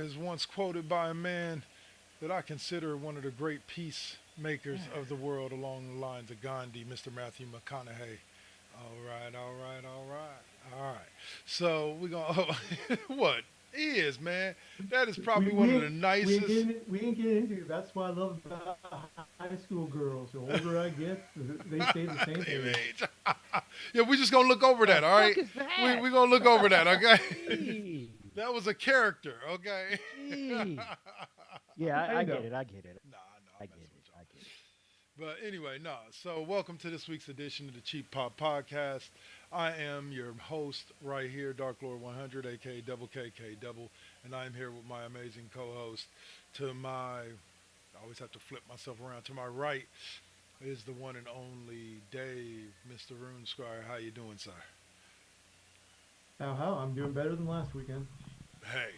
is once quoted by a man that I consider one of the great peacemakers of the world along the lines of Gandhi, Mr. Matthew McConaughey. All right, all right, all right, all right. So we're gonna what he is, man. That is We probably we one of ain't the we ain't nicest. getting we ain't getting into it. That's what I love about high school girls. The older I get, they stay the same Same age. age. Yeah, we just gonna look over The that. All right, fuck is we that? gonna look over that. Okay, Gee, that was a character. Okay. gee. Yeah, How I you get know? it. I get it. Nah, no, I I'm get messing it. with I y'all. get it. But anyway, no. So welcome to this week's edition of the Cheap Pop Podcast. I am your host right here, Dark Lord 100, aka Double KK Double, and I am here with my amazing co-host. To my, I always have to flip myself around. To my right is the one and only Dave, Mr. Rune Squire. How you doing, sir? How I'm doing better than last weekend. Hey,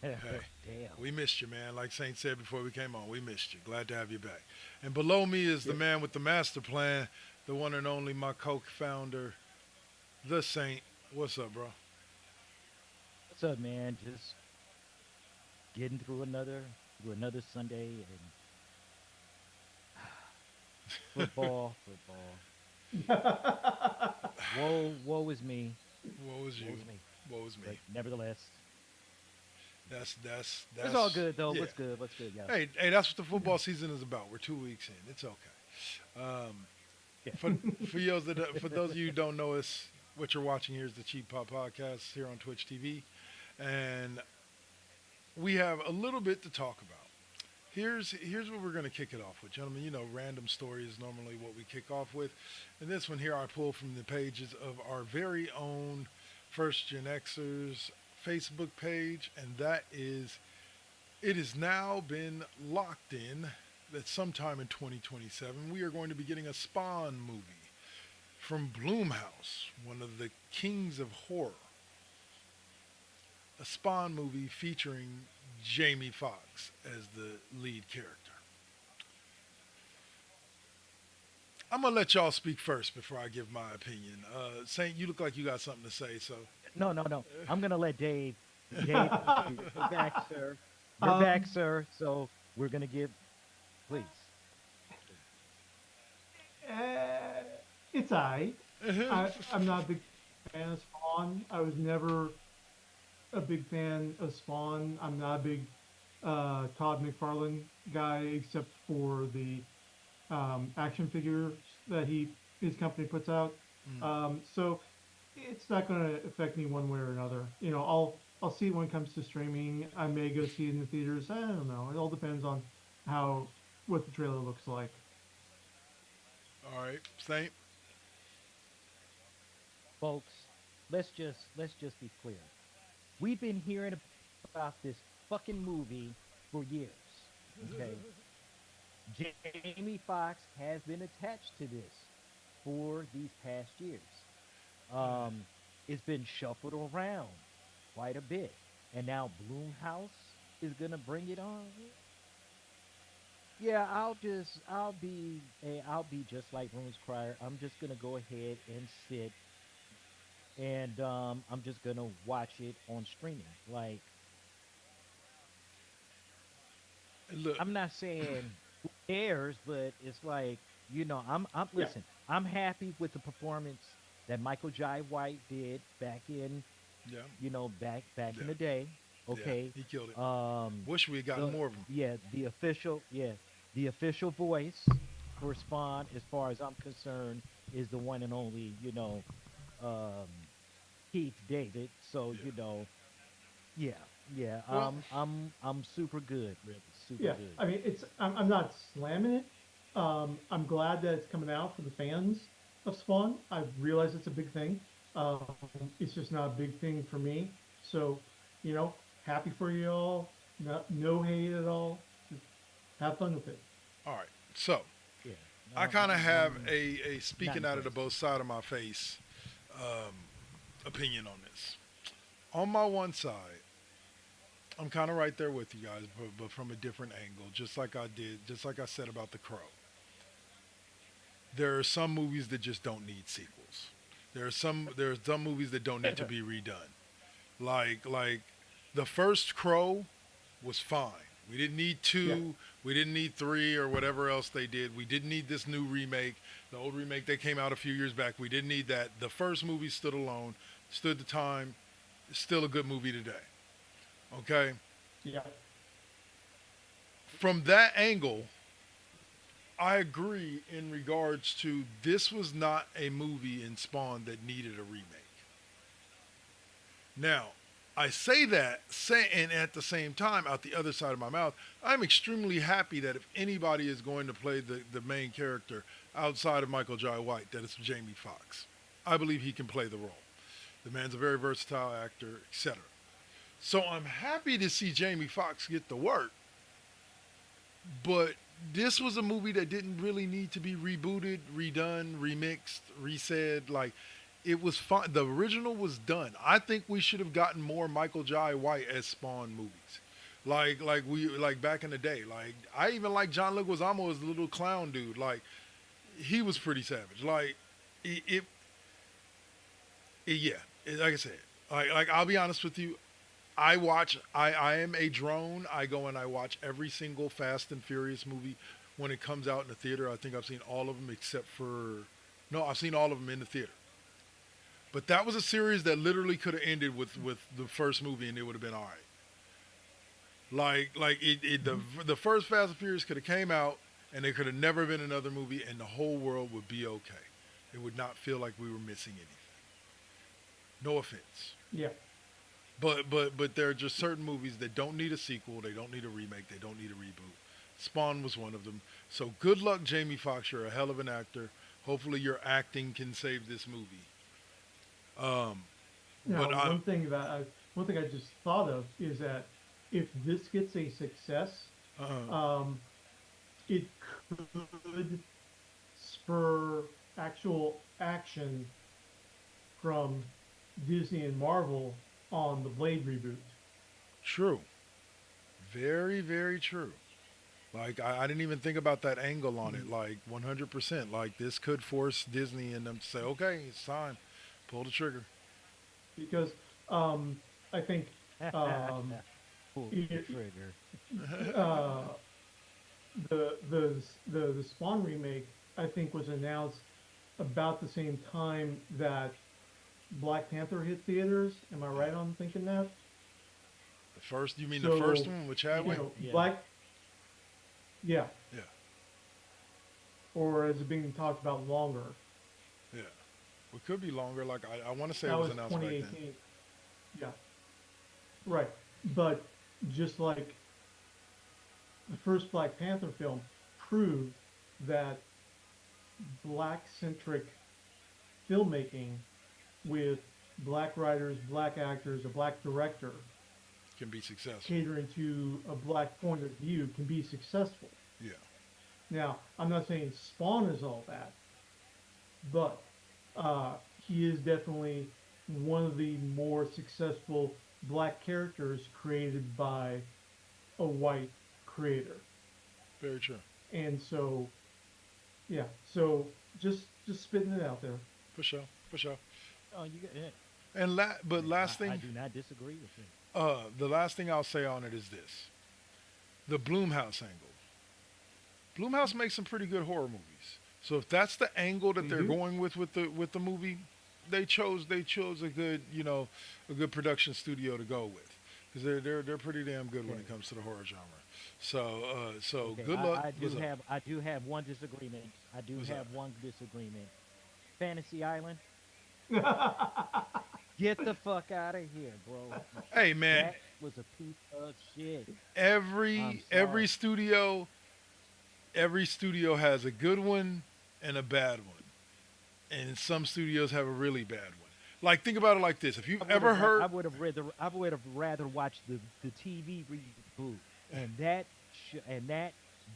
hey. Damn. We missed you, man. Like Saint said before we came on, we missed you. Glad to have you back. And below me is the Yep. man with the master plan, the one and only my co-founder, the Saint. What's up, bro? What's up, man? Just getting through another Sunday and football. Woe is me. What was Woe you? is me. What was me? But nevertheless, it's all That's good though. yeah. What's good? What's good, yo? Hey, that's what the football season is about. We're 2 weeks in. It's okay. Yeah. For those of you who don't know us, what you're watching here is the Cheap Pop Podcast here on Twitch TV, and we have a little bit to talk about. Here's what we're going to kick it off with, gentlemen. You know, random story is normally what we kick off with, and this one here I pull from the pages of our very own First GenXers Facebook page, and that is it has now been locked in that sometime in 2027 we are going to be getting a Spawn movie from Bloomhouse, one of the kings of horror. A Spawn movie featuring Jamie Foxx as the lead character. I'm gonna let y'all speak first before I give my opinion. Saint, you look like you got something to say, so No, no, no. I'm gonna let Dave. Dave, you're back, sir. You're back, um, sir. So we're gonna give, please. uh, it's I. I'm not a big fan of Spawn. I was never a big fan of Spawn. I'm not a big Todd McFarlane guy, except for the action figures that his company puts out. mm, So it's not going to affect me one way or another. I'll see it when it comes to streaming. I may go see it in the theaters. I don't know. It all depends on how what the trailer looks like. all right, Saint. Folks, let's just be clear. We've been hearing about this fucking movie for years. Okay, Jamie Foxx has been attached to this for these past years. Um, it's been shuffled around quite a bit, and now Bloomhouse is gonna bring it on. Yeah, I'll be just like Rune's Crier. I'm just gonna go ahead and sit and I'm just gonna watch it on streaming. Like Look, I'm not saying who cares, but it's like I'm Yeah, listen. I'm happy with the performance that Michael Jai White did back in yeah, back yeah, in the day. yeah, Okay, he killed it. um, Wish we had gotten the more of them. the official voice for Spawn, as far as I'm concerned, is the one and only um, Keith David. So Yeah. yeah, yeah. Well, I'm super good, really, super yeah. good. I mean, I'm not slamming it. I'm glad that it's coming out for the fans of Spawn. I realize it's a big thing. It's just not a big thing for me. So, happy for you all. No hate at all. Just have fun with it. all right. So Yeah, I no, kind of have I'm a not speaking out of the impressed. both side of my face um, opinion on this. On my one side, I'm kind of right there with you guys, but from a different angle. Just like I said about The Crow. There are some movies that just don't need sequels. There are some movies that don't need to be redone. Like the first Crow was fine. We didn't need Yeah. two. We didn't need three or whatever else they did. We didn't need this new remake. The old remake that came out a few years back. We didn't need that. The first movie stood alone, stood the time. It's still a good movie today. Okay. Yeah. From that angle, I agree in regards to this was not a movie in Spawn that needed a remake. Now, I say that, and at the same time, out the other side of my mouth, I'm extremely happy that if anybody is going to play the main character outside of Michael Jai White, that it's Jamie Foxx. I believe he can play the role. The man's a very versatile actor, etc. So I'm happy to see Jamie Foxx get the work, but this was a movie that didn't really need to be rebooted, redone, remixed, resaid. Like, it was fine. The original was done. I think we should have gotten more Michael Jai White as Spawn movies. Like back in the day. Like, I even like John Leguizamo as the little clown dude. Like, he was pretty savage. Like, it, it, yeah. Like I said, like I'll be honest with you. I am a drone. I go and I watch every single Fast and Furious movie when it comes out in the theater. I think I've seen all of them except for, no, I've seen all of them in the theater. But that was a series that literally could have ended with the first movie and it would have been all right. The first Fast and Furious could have came out and there could have never been another movie and the whole world would be okay. It would not feel like we were missing anything. No offense. Yeah. But there are just certain movies that don't need a sequel, they don't need a remake, they don't need a reboot. Spawn was one of them. So good luck, Jamie Foxx. You're a hell of an actor. Hopefully your acting can save this movie. Um, Now, but I, one thing I just thought of is that if this gets a success, uh, um, it could spur actual action from Disney and Marvel on the Blade reboot. true, very very true. Like I didn't even think about that angle on it. Mm. Like 100%. Like this could force Disney and them to say, okay, it's time, pull the trigger. Because I think um, Pull the it, trigger. uh, the Spawn remake I think was announced about the same time that Black Panther hit theaters. Am I right on thinking that? The first, you mean the first So one with you Chadwick? know, Yeah. Black, yeah, Yeah, or is it being talked about longer? yeah. It could be longer. Like I want to say That it was was announced back then. 2018. Yeah, right. But just like the first Black Panther film proved that black-centric filmmaking with black writers, black actors, a black director Can be successful. catering to a black point of view can be successful. Yeah, Now, I'm not saying Spawn is all that, but uh, he is definitely one of the more successful black characters created by a white creator. very true. And so, yeah, so just spitting it out there. For sure, for sure. Oh, you got it. And but last I thing, do not disagree with you. the last thing I'll say on it is this: the Bloomhouse angle. Bloomhouse makes some pretty good horror movies. So if that's the angle that They they're do. going with the movie, they chose a good a good production studio to go with because they're pretty damn good when Okay. it comes to the horror genre. So Okay. good luck. What's up? I do have one disagreement. I do What's have up? one disagreement. Fantasy Island, Yeah, get the fuck out of here, bro. Hey man, That was a piece of shit. I'm every sorry. studio has a good one and a bad one, and some studios have a really bad one. Like think about it like this: if you've ever heard, I would have rather watched the TV reboot, and that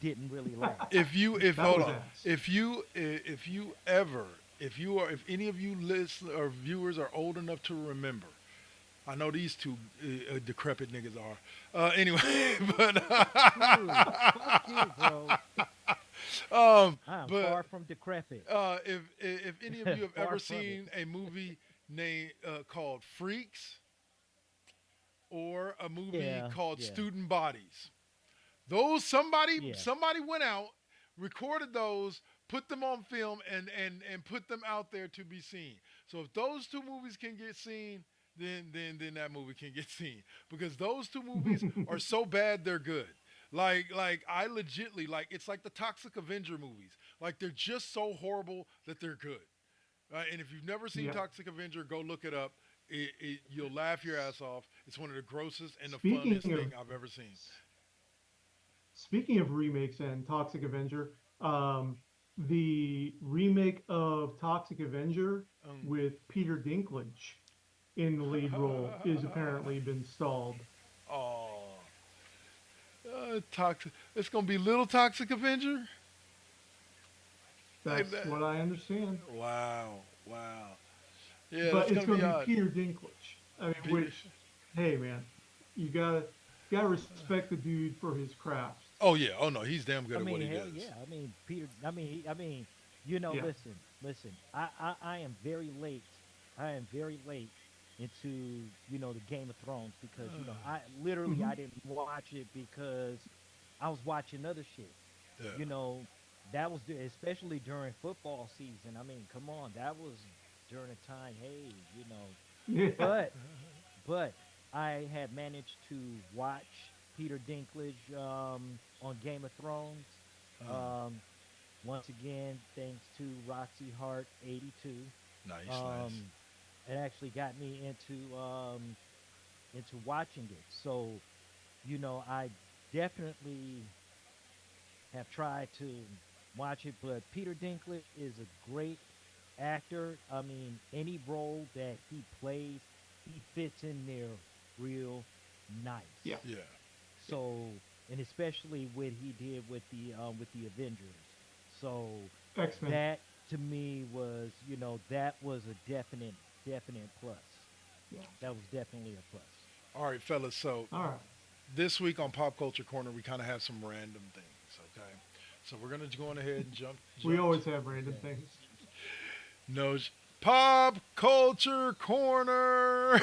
didn't really last. if that hold was on, ass. if you ever if any of you listen or viewers are old enough to remember, I know these two decrepit niggas are. Anyway, but Dude, fuck you, bro. um, I'm but far from decrepit. if any of you have Far ever from it. seen a movie named called Freaks, or a movie Yeah, called yeah, Student Bodies. Those yeah. somebody went out, recorded those, put them on film, and put them out there to be seen. So if those two movies can get seen, then that movie can get seen, because those two movies are so bad they're good. Like I legitly, like, it's like the Toxic Avenger movies. Like, they're just so horrible that they're good. And if you've never seen Yeah. Toxic Avenger, go look it up. You'll laugh your ass off. It's one of the grossest and the funniest Speaking of thing I've ever seen. speaking of remakes and Toxic Avenger, the remake of Toxic Avenger Um, with Peter Dinklage in the lead role is apparently been stalled. oh, toxic. It's gonna be Little Toxic Avenger. Like That's that. what I understand. Wow, wow. Yeah, But that's it's gonna going be to be odd. Peter Dinklage. I mean, Peter. which, hey man, you gotta respect the dude for his craft. Oh yeah. Oh no, he's damn good I at what mean, he hell does. yeah. I mean, Peter. I mean, Yeah. listen. I am very late. I am very late into the Game of Thrones because I literally Hmm. I didn't watch it because I was watching other shit. Yeah. You know, that was especially during football season. I mean, come on, that was during a time. Hey, Yeah. but but I had managed to watch Peter Dinklage on Game of Thrones. Um, Once again, thanks to Roxy Hart 82. Nice, nice. Um, it actually got me into watching it. So, I definitely have tried to watch it, but Peter Dinklage is a great actor. I mean, any role that he plays, he fits in there real Yeah. nice. Yeah. So, and especially what he did with the Avengers. So X-Men. that to me was, that was a definite plus. Yeah. That was definitely a plus. All right, fellas. So All right. this week on Pop Culture Corner, we kind of have some random things. Okay. So we're gonna go on ahead and We jump. always have random Okay. things. No, Pop Culture Corner.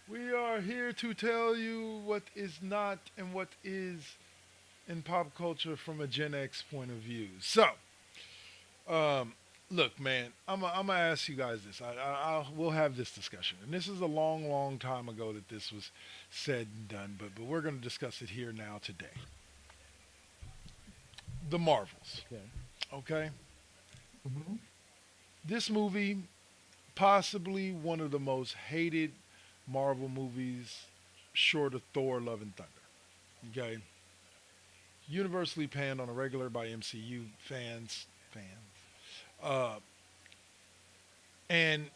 We are here to tell you what is not and what is in pop culture from a Gen X point of view. So, um, look, man, I'm gonna ask you guys this. We'll have this discussion, and this is a long, long time ago that this was said and done, but we're gonna discuss it here now today. The Marvels. Okay. Okay, Hmm. this movie, possibly one of the most hated Marvel movies, short of Thor: Love and Thunder. Okay, universally panned on a regular by MCU fans. Uh, and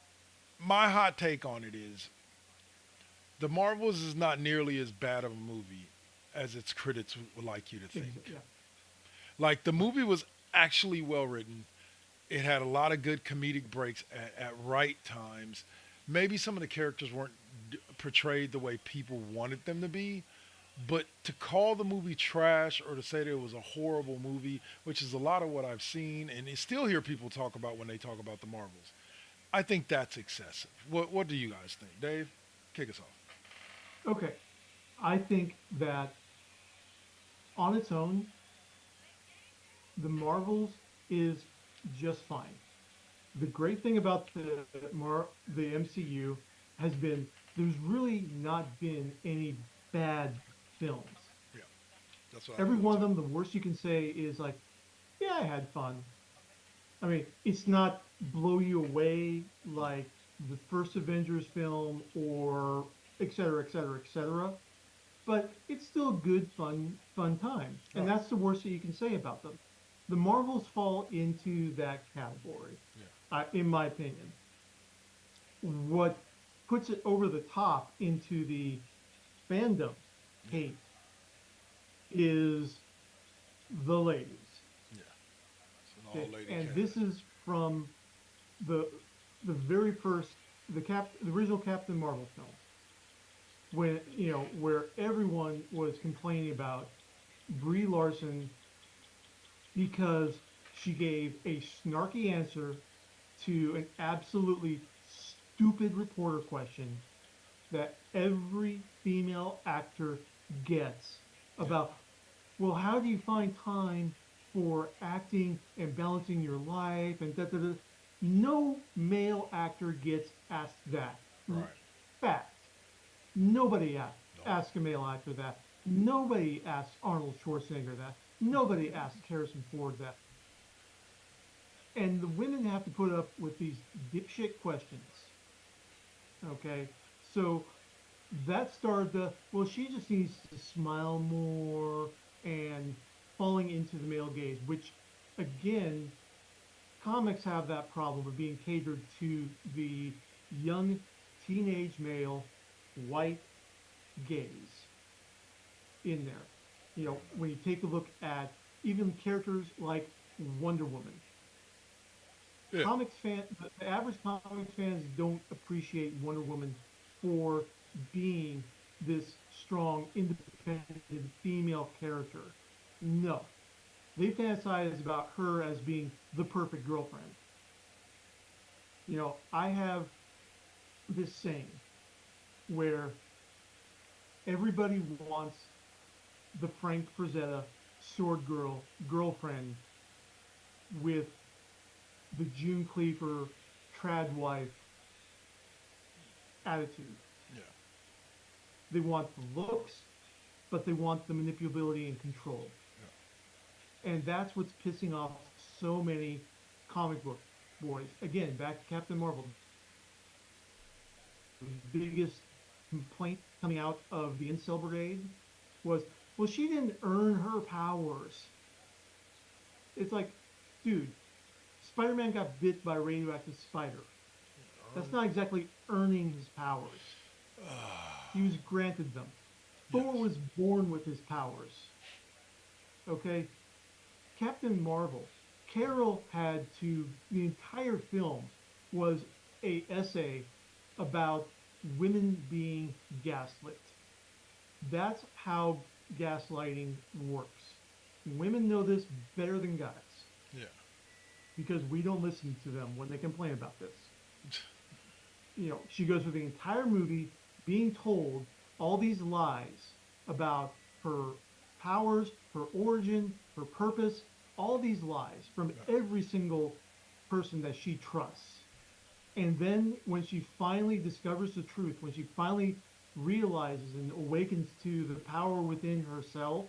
my hot take on it is the Marvels is not nearly as bad of a movie as its critics would like you to think. Yeah. Like, the movie was actually well written. It had a lot of good comedic breaks at right times. Maybe some of the characters weren't portrayed the way people wanted them to be, but to call the movie trash or to say that it was a horrible movie, which is a lot of what I've seen and I still hear people talk about when they talk about the Marvels, I think that's excessive. What do you guys think? Dave, kick us off. Okay. I think that on its own, the Marvels is just fine. The great thing about the MCU has been there's really not been any bad films. Yeah, that's what I Every feel one of too. them, the worst you can say is like, yeah, I had fun. I mean, it's not blow you away like the first Avengers film or et cetera, et cetera, et cetera. But it's still a good, fun time. All And right. that's the worst that you can say about them. The Marvels fall into that category, Yeah. in my opinion. What puts it over the top into the fandom Yeah. hate is the ladies. Yeah. It's an all Okay? lady And cast. this is from the the very first the original Captain Marvel films when where everyone was complaining about Brie Larson because she gave a snarky answer to an absolutely stupid reporter question that every female actor gets Yeah. about, well, how do you find time for acting and balancing your life and da da da? No male actor gets asked that. Right. Fact. Nobody No. asks a male actor that. Nobody asks Arnold Schwarzenegger that. Nobody asks Harrison Ford that. And the women have to put up with these dipshit questions. Okay, so that started the, well, she just needs to smile more and falling into the male gaze, which again, comics have that problem of being catered to the young teenage male white gaze in there. You know, when you take a look at even characters like Wonder Woman, Yeah. the average comics fans don't appreciate Wonder Woman for being this strong, independent female character. No, they fantasize about her as being the perfect girlfriend. You know, I have this saying where everybody wants the Frank Frazetta sword girl girlfriend with the June Cleaver trad wife attitude. Yeah. They want the looks, but they want the manipulability and control. And that's what's pissing off so many comic book boys. Again, back to Captain Marvel. The biggest complaint coming out of the Incel Brigade was, well, she didn't earn her powers. It's like, dude, Spider-Man got bit by a radioactive spider. That's not exactly earning his powers. He was granted them. Thor Yes. was born with his powers. Okay? Captain Marvel, Carol had to, the entire film was a essay about women being gaslit. That's how gaslighting works. Women know this better than guys Yeah. because we don't listen to them when they complain about this. You know, she goes through the entire movie being told all these lies about her powers, her origin, her purpose, all these lies from Yeah. every single person that she trusts. And then when she finally discovers the truth, when she finally realizes and awakens to the power within herself,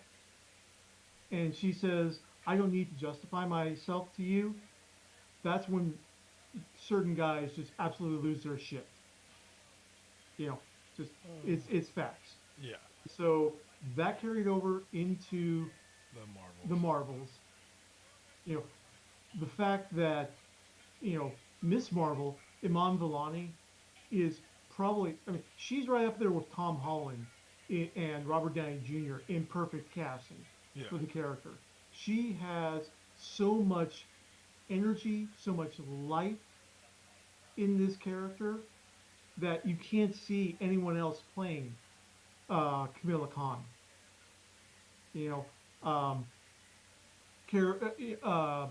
and she says, I don't need to justify myself to you, that's when certain guys just absolutely lose their shit. You know, just it's facts. Yeah. So that carried over into The the Marvels. Marvels. You know, the fact that Miss Marvel, Iman Vellani, is probably, I mean, she's right up there with Tom Holland and Robert Downey Jr. in perfect casting Yeah. for the character. She has so much energy, so much life in this character that you can't see anyone else playing Camilla Khan. You know,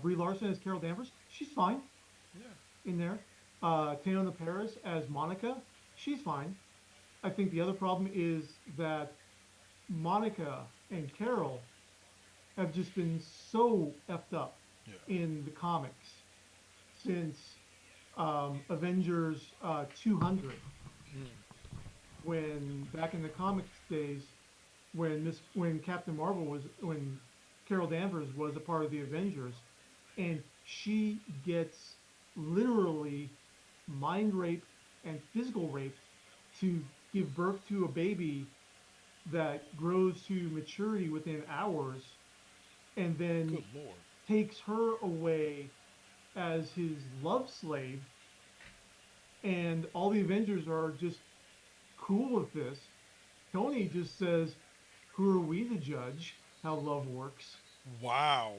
Brie Larson as Carol Danvers, she's fine Yeah. in there. Teyonah Paris as Monica, she's fine. I think the other problem is that Monica and Carol have just been so effed up Yeah. in the comics since Avengers 200, Mm. when back in the comics days, when Captain Marvel was, when Carol Danvers was a part of the Avengers, and she gets literally mind raped and physical raped to give birth to a baby that grows to maturity within hours, and then Good lord. takes her away as his love slave, and all the Avengers are just cool with this. Tony just says, who are we to judge how love works? Wow.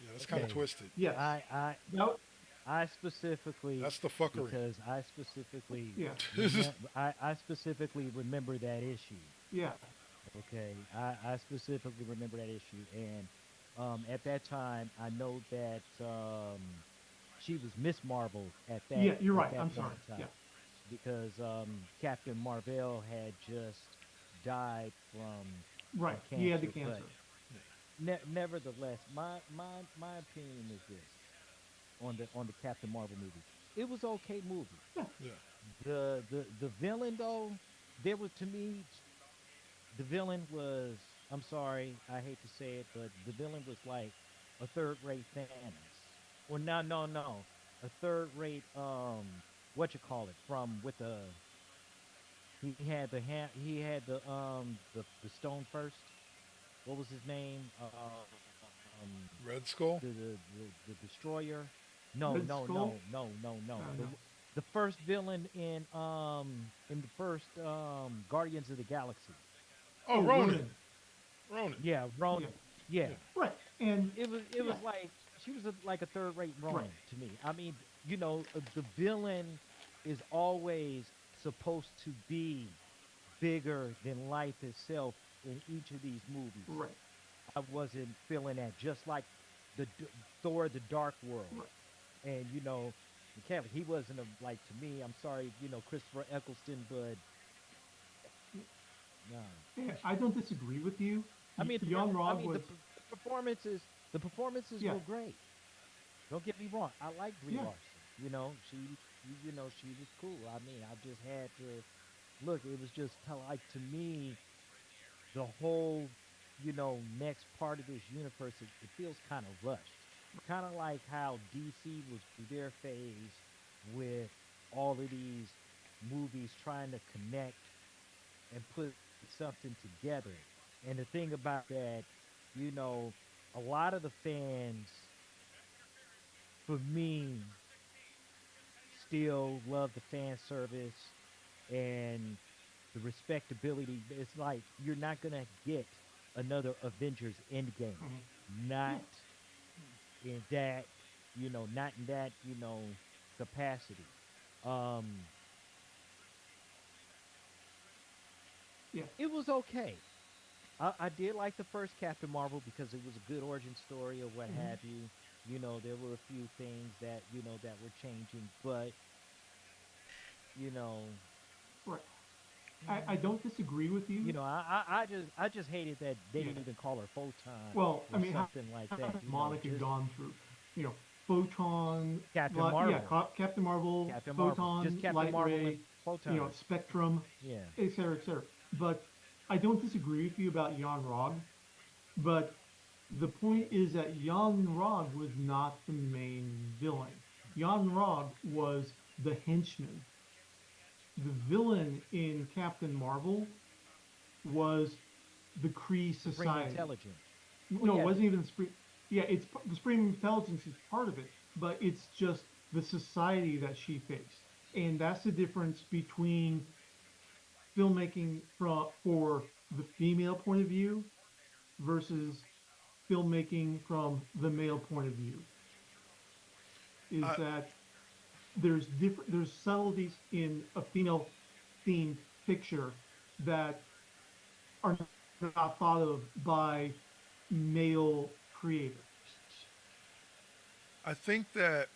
Yeah, that's kind of Okay, twisted. Yes. I I No. I specifically That's the fuckery. because I specifically Yeah. I specifically remember that issue. Yeah. Okay, I specifically remember that issue, and at that time, I know that she was Miss Marvel Yeah. You're at right. that I'm point sorry. in Yeah. time. because Captain Marvel had just died from Right. He had the cancer. But cancer. nevertheless, my opinion is this on the Captain Marvel movie. It was okay movie. Yeah. Yeah. The villain though, there was to me the villain was, I'm sorry, I hate to say it, but the villain was like a third rate Thanos. Or no. A third rate what you call it from with the he had the stone first. What was his name? Red Skull. The destroyer. No, Red no, Skull. no, no, no, no. No. The first villain in the first Guardians of the Galaxy. Oh, Oh, Ronan. Ronan. Ronan. Yeah, Yeah. Ronan. Yeah, Yeah. Right. And it was yeah. like she was like a third rate Right. Ronan to me. I mean, the villain is always supposed to be bigger than life itself in each of these movies. Right. I wasn't feeling that. Just like Thor: The Dark World, Right. and Kelly, he wasn't like to me. I'm sorry, Christopher Eccleston, but no. And I don't disagree with you. I mean, Young Rog was. the performances Yeah. were great. Don't get me wrong. I like Brie Yeah. Larson. She, she was cool. I mean, I just had to look. It was just like to me, the whole, next part of this universe. It feels kind of rushed. Kind of like how DC was through their phase with all of these movies trying to connect and put something together. And the thing about that, you know, a lot of the fans, for me, still love the fan service and the respectability. It's like you're not gonna get another Avengers Endgame, Yeah. not in that, not in that, capacity. Um, Yeah. it was okay. I did like the first Captain Marvel because it was a good origin story or what Mhm. have you. There were a few things that that were changing, but you know, Right. I don't disagree with you. I just hated that they Yeah. didn't even call her Photon Well, I or mean, something like how that. has Monica Just gone through, you know, Photon, Captain yeah, Marvel, Captain Marvel, Captain Marvel, just Photon, Captain Light Marvel Ray, and Photon. Spectrum, Yeah, et cetera, et cetera. But I don't disagree with you about Jan Rog. But the point is that Jan Rog was not the main villain. Jan Rog was the henchman. The villain in Captain Marvel was the Kree Supreme Society. Intelligence. Well, No, it yeah, wasn't even the Supreme. Yeah, it's the Supreme Intelligence is part of it, but it's just the society that she faced, and that's the difference between filmmaking for the female point of view versus filmmaking from the male point of view. Is I, that there's subtleties in a female themed picture that are not thought of by male creators. I think that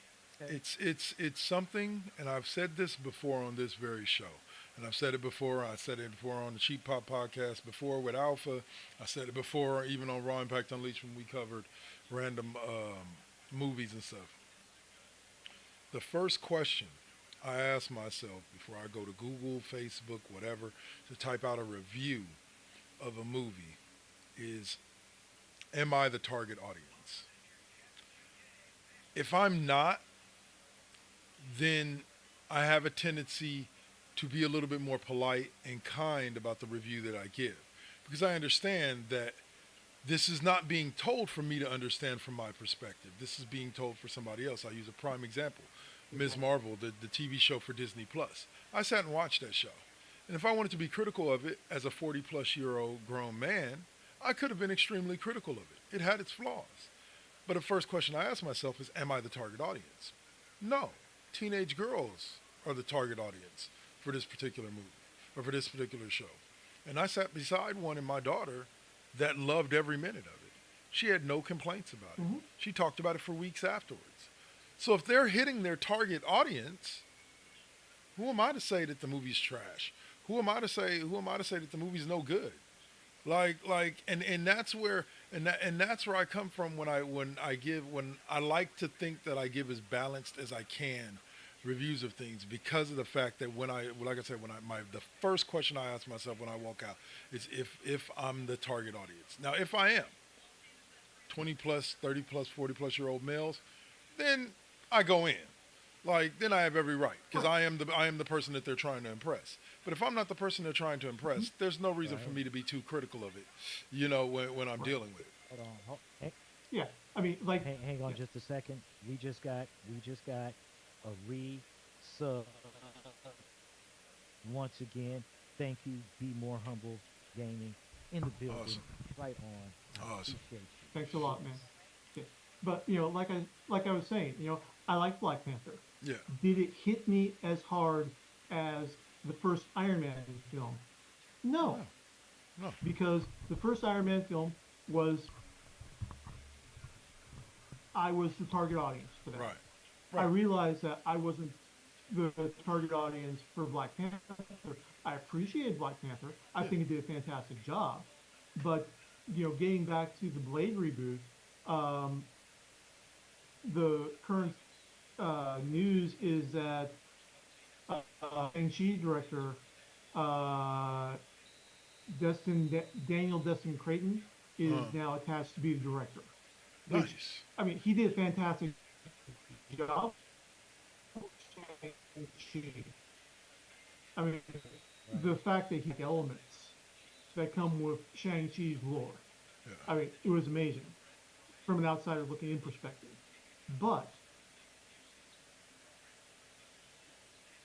okay. it's something, and I've said this before on this very show, and I've said it before. I said it before on the Cheap Pop podcast before with Alpha. I said it before even on Raw Impact Unleashed when we covered random movies and stuff. The first question I ask myself before I go to Google, Facebook, whatever, to type out a review of a movie is, am I the target audience? If I'm not, then I have a tendency to be a little bit more polite and kind about the review that I give. Because I understand that this is not being told for me to understand from my perspective. This is being told for somebody else. I use a prime example. Ms. Marvel, the TV show for Disney Plus. I sat and watched that show. And if I wanted to be critical of it as a 40 plus year old grown man, I could have been extremely critical of it. It had its flaws. But the first question I ask myself is, am I the target audience? No. Teenage girls are the target audience for this particular movie or for this particular show. And I sat beside one and my daughter that loved every minute of it. She had no complaints about it. Mhm. She talked about it for weeks afterwards. So if they're hitting their target audience, Who am I to say that the movie's trash? Who am I to say? Who am I to say that the movie's no good? And that's where and that's where I come from when I like to think that I give as balanced as I can reviews of things because of the fact that when I like I said when I my the first question I ask myself when I walk out is if I'm the target audience. Now if I am 20 plus, 30 plus, 40 plus year old males, then I go in. Like then I have every right because Right. I am the person that they're trying to impress. But if I'm not the person they're trying to Mhm. impress, there's no reason for Right. me to be too critical of it. When I'm Right. dealing with it. Hold on. Hang, Yeah. I mean, like, hang on yeah. just a second. We just got a sub once again. Thank you. Be more humble. Gaming in the building. Awesome, Right on. I awesome. appreciate you. Thanks a lot, man. Yeah. But like I was saying, I like Black Panther. Yeah, Did it hit me as hard as the first Iron Man film? No, no, no. because the first Iron Man film was I was the target audience for that. Right, I right. realized that I wasn't the target audience for Black Panther. I appreciated Black Panther. I Yeah, think it did a fantastic job. But getting back to the Blade reboot, um, the current news is that Shang-Chi director uh, Daniel Destin Creighton is uh, now attached to be the director. Which, nice. I mean, he did a fantastic job. Shang-Chi. I mean, Right. the fact that he elements that come with Shang-Chi's lore. Yeah, I mean, it was amazing from an outsider looking in perspective. But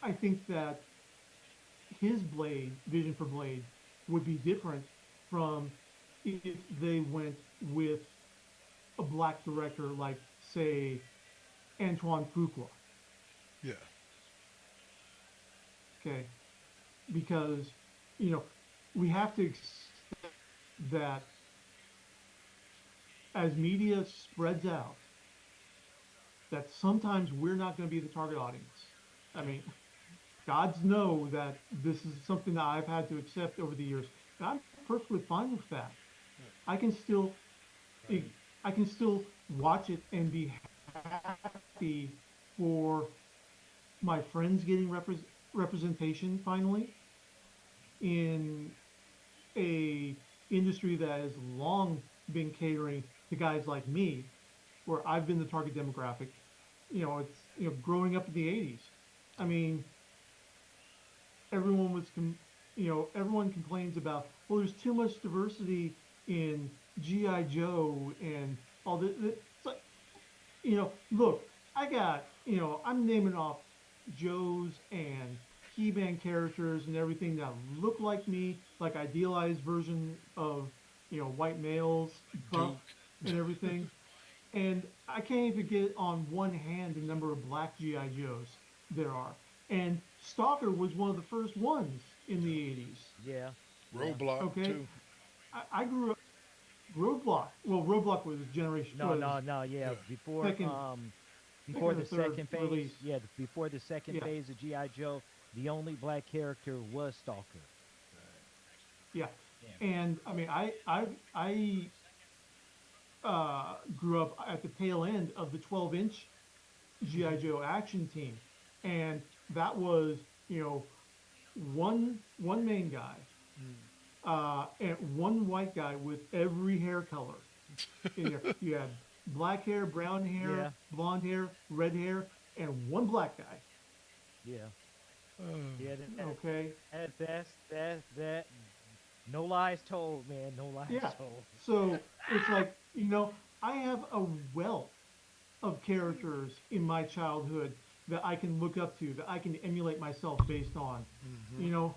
I think that his vision for Blade, would be different from if they went with a black director like, say, Antoine Fuqua. yeah, Okay, because you know we have to accept that as media spreads out, that sometimes we're not going to be the target audience. I mean, gods know that this is something that I've had to accept over the years. And I'm perfectly fine with that. I can still Right. I can still watch it and be happy for my friends getting representation finally in a industry that has long been catering to guys like me, where I've been the target demographic. It's growing up in the '80s. I mean, everyone was everyone complains about, well, there's too much diversity in GI Joe and all this. It's like, look, I'm naming off Joes and He-Man characters and everything that look like me, like idealized version of white males, buff Duke. and everything. And I can't even get on one hand the number of black GI Joes there are. And Stalker was one of the first ones in Yeah. the '80s. Yeah. Yeah. Roadblock Okay, too. I grew up Roadblock. Well, Roadblock was generation No, was no, no. Yeah. Yeah, second Before second or the third second phase. release. Yeah. Before the second Yeah, phase of GI Joe, the only black character was Stalker. yeah. Yeah. And I mean, I grew up at the tail end of the 12-inch GI Joe action team, and that was one main guy and one white guy with every hair color in there. You had black hair, brown hair, Yeah. blonde hair, red hair, and one black guy. Yeah. uh, Yeah. Okay, That. No lies told, man. No lies yeah. told. So it's like I have a wealth of characters in my childhood that I can look up to, that I can emulate myself based on. mm-hmm. You know,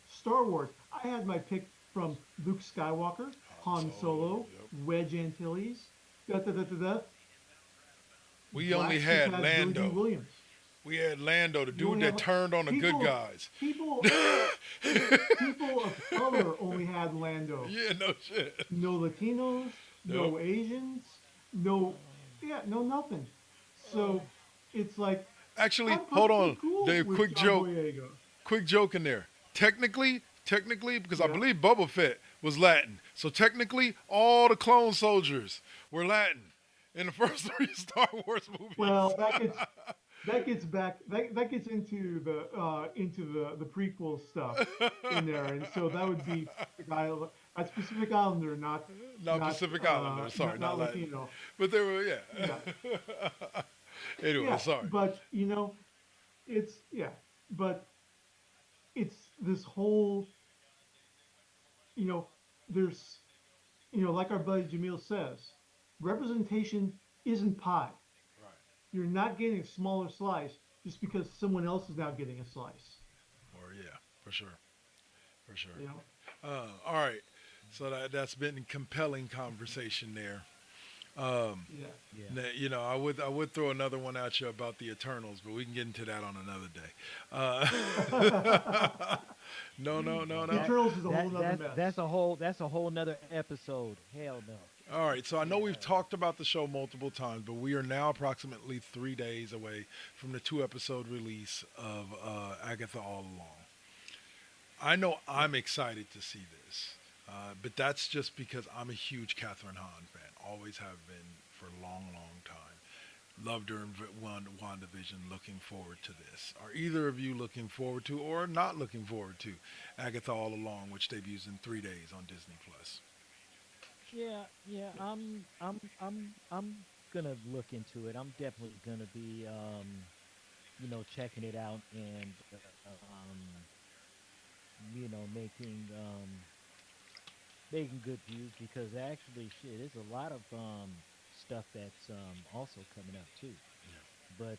Star Wars. I had my pick from Luke Skywalker, Han Han Solo. Solo, Yep. Wedge Antilles, da da da da da. We only Black sheep had had Billy D. Lando. Williams. We had Lando, the You dude only that have turned on the good people, guys. people, people of color only had Lando. Yeah, no shit. No Latinos, Yep. no Asians, no, yeah, no nothing. So it's like Actually, I'm hold perfectly on, cool Dave. with John Boyega. Quick joke in there. Technically, because I Yeah. believe Boba Fett was Latin, so technically all the clone soldiers were Latin in the first three Star Wars movies. Well, that gets back that gets into the prequel stuff in there, and so that would be Pacific Islander, Not Pacific Islanders, sorry, not not Latin, Latino. but they were Yeah, anyway, yeah, sorry. but but it's this whole you know there's like our buddy Jamil says, representation isn't pie. Right. You're not getting a smaller slice just because someone else is now getting a slice. Or yeah, for sure, for sure. You know. All right. So that's been compelling conversation there. Um, Yeah. Yeah. I would throw another one at you about the Eternals, but we can get into that on another day. No, no, no, The no. That Eternals is a whole that nother mess. that's a whole nother episode. Hell no. All right, so I know we've Yeah. talked about the show multiple times, but we are now approximately 3 days away from the two-episode release of Agatha All Along. I know I'm excited to see this, but that's just because I'm a huge Catherine Hahn fan. Always have been for a long, long time. Loved her in WandaVision. Looking forward to this. Are either of you looking forward to, or not looking forward to, Agatha All Along, which debuts in 3 days on Disney Plus? Yeah, yeah. I'm gonna look into it. I'm definitely gonna be checking it out and making making good views because actually shit, there's a lot of stuff that's also coming up too. But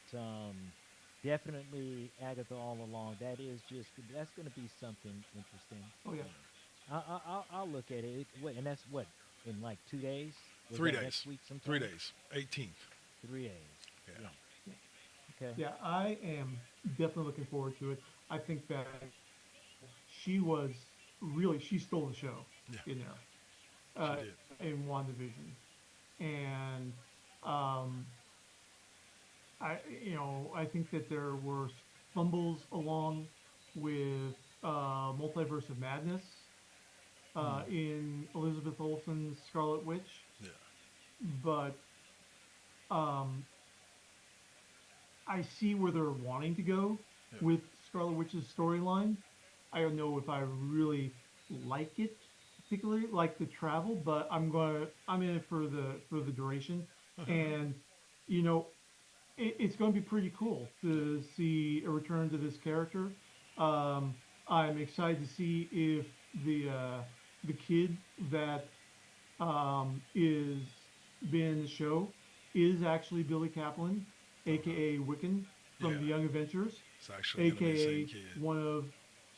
definitely Agatha all along. That's gonna be something interesting. Oh yeah. I'll look at it. What and that's what in like 2 days? Was Three that days. next week Three sometime? days. 18th. 3 days. Yeah. Yeah. Okay. Yeah, I am definitely looking forward to it. I think that she was she stole the show Yeah. in there She did. in WandaVision, and um, I think that there were fumbles along with Multiverse of Madness Hmm. in Elizabeth Olsen's Scarlet Witch, Yeah. but um, I see where they're wanting to go Yeah. with Scarlet Witch's storyline. I don't know if I really like it, particularly like the travel, but I'm in it for the duration, and you know it's going to be pretty cool to see a return to this character. Um, I'm excited to see if the kid that is being in the show is actually Billy Kaplan, Okay. aka Wiccan from Yeah. the Young Adventures, It's actually gonna be the same aka kid.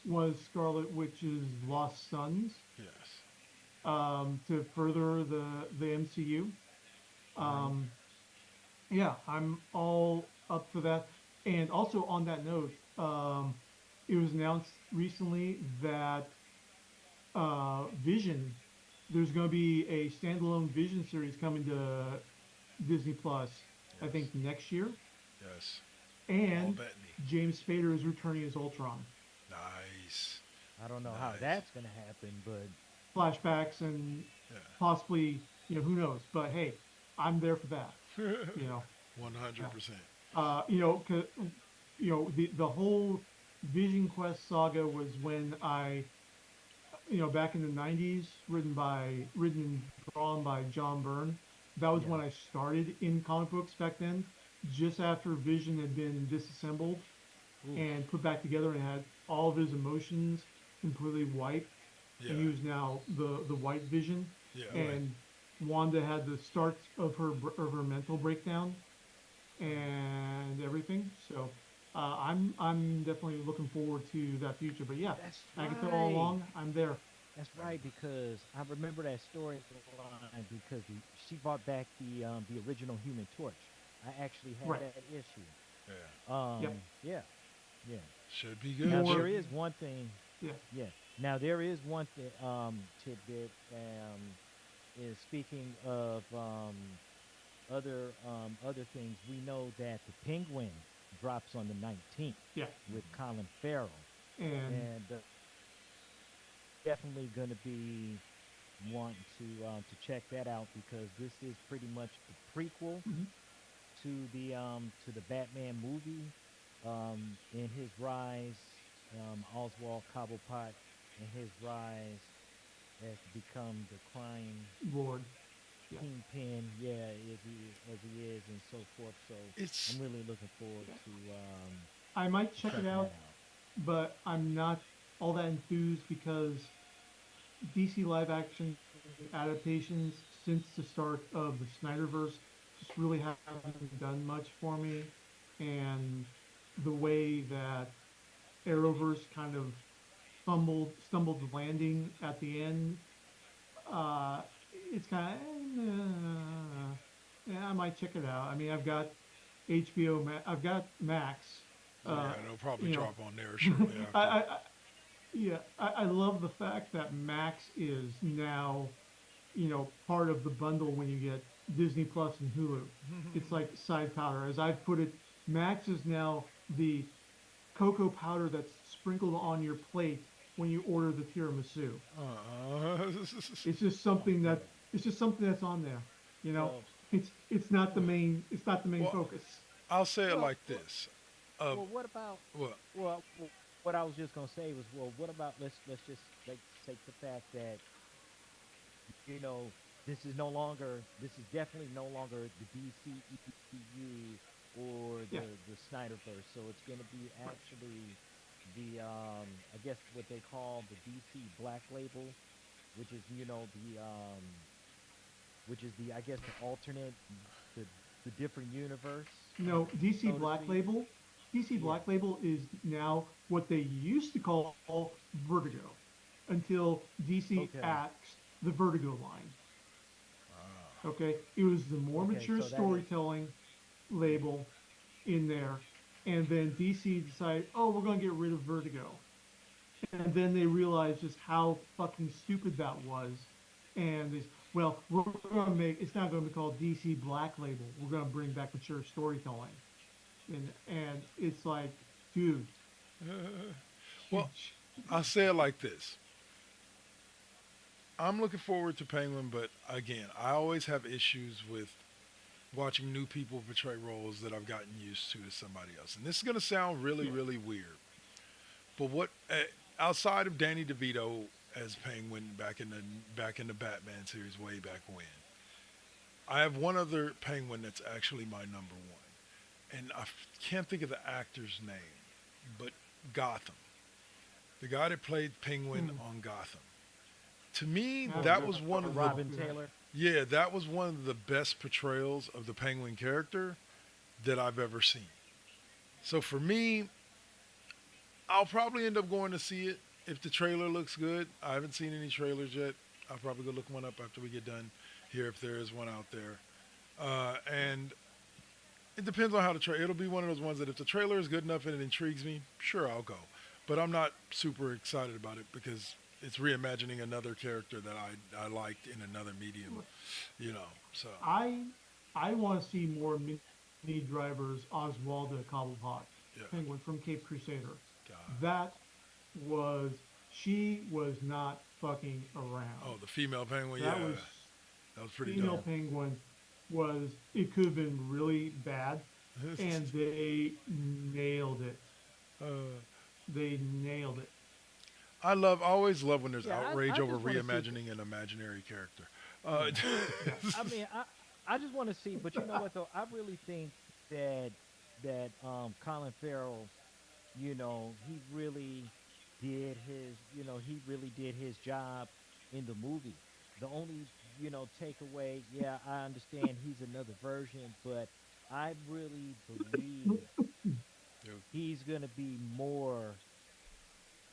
one of Scarlet Witch's lost sons, Yes. to further the MCU. Right. Um, yeah, I'm all up for that. And also on that note, it was announced recently that Vision, there's going to be a standalone Vision series coming to Disney Plus, I Yes. think next year. Yes. Paul And Bettany. James Spader is returning as Ultron. Nice. I don't know how Nice. that's gonna happen, but Flashbacks and Yeah. possibly, who knows? But hey, I'm there for that. You know, One hundred yeah. percent. 'Cause, the whole Vision Quest saga was when back in the '90s, written and drawn by John Byrne. That was yeah. when I started in comic books back then, just after Vision had been disassembled Oof. and put back together and had all of his emotions completely wiped, Yeah. and he was now the White Vision, Yeah. Yeah. and Wanda had the start of her mental breakdown and everything. So I'm definitely looking forward to that future. But yeah, That's Agatha all right. along, I'm there. That's right because I remember that storyline because she brought back the original Human Torch. I actually had Right. that issue. Yeah. Yep. Yeah, yeah. Should be Now good. More. there Should is be. one thing. Yeah. Yeah. Now there is one tidbit. Is speaking of other things. We know that the Penguin drops on the 19th Yeah, with Colin Farrell, and and definitely going to be wanting to check that out because this is pretty much the prequel mhm, to the Batman movie. In his rise, Oswald Cobblepot, in his rise as to become the crime Lord, yeah, kingpin, yeah, as he is, and so forth. So It's I'm really looking forward yeah. I might to check it checking that out, out. but I'm not all that enthused because DC live action adaptations since the start of the Snyderverse just really haven't done much for me, and the way that Arrowverse kind of stumbled the landing at the end, uh, it's kind of yeah, I might check it out. I mean, I've got I've got Max. oh Uh, yeah, they'll probably you know, drop on there shortly after. yeah, I love the fact that Max is now, part of the bundle when you get Disney Plus and Hulu. It's like side powder. As I've put it, Max is now the cocoa powder that's sprinkled on your plate when you order the tiramisu. Uh, It's just Oh something man. that it's just something that's on there. You know, Well, it's not the main well, focus. I'll say it well, like well, this. Uh, what about well, what I was just gonna say was, well, what about let's just like take the fact that you know this is definitely no longer the DCEU or Yeah, the Snyderverse. So it's going to be right. actually the I guess what they call the DC Black Label, which is which is the I guess the alternate the the different universe, No, DC so to Black speak. Label. DC Yeah. Black Label is now what they used to call Vertigo until DC Okay. axed the Vertigo line. uh, Okay, it was the more Okay. mature So that is storytelling label in there, and then DC decided, oh, we're going to get rid of Vertigo, and then they realized just how fucking stupid that was, and they, well, we're going to make it's not going to be called DC Black Label. We're going to bring back mature storytelling, and it's like, dude, you, well, I'll say it like this. I'm looking forward to Penguin, but again, I always have issues with watching new people portray roles that I've gotten used to somebody else. And this is going to sound really, yeah, really weird, but outside of Danny DeVito as Penguin back in the Batman series way back when, I have one other Penguin that's actually my number one, and can't think of the actor's name, but Gotham, the guy that played Penguin mm, on Gotham. To me, I haven't that got was one of the Robin through that. Taylor. yeah, that was one of the best portrayals of the Penguin character that I've ever seen. So for me, I'll probably end up going to see it if the trailer looks good. I haven't seen any trailers yet. I'll probably go look one up after we get done here if there is one out there. And it depends on how the trailer. It'll be one of those ones that if the trailer is good enough and it intrigues me, sure I'll go. But I'm not super excited about it because it's reimagining another character that I liked in another medium, you know. So I I want to see more mini drivers Oswalda Cobblepot, yeah, Penguin from Cape Crusader. God. That was she was not fucking Oh, around. the female penguin. That Yeah, was that was pretty female Yeah. dope. penguin was it could have been really bad, and they nailed it. uh, They nailed it. I always love when there's Yeah. outrage I over just want to see. reimagining an imaginary character. Uh, Yeah, yeah. I mean, I just want to see, but you know what though? I really think that Colin Farrell, he really he really did his job in the movie. The only, takeaway, yeah, I understand he's another version, but I really believe you he's gonna be more.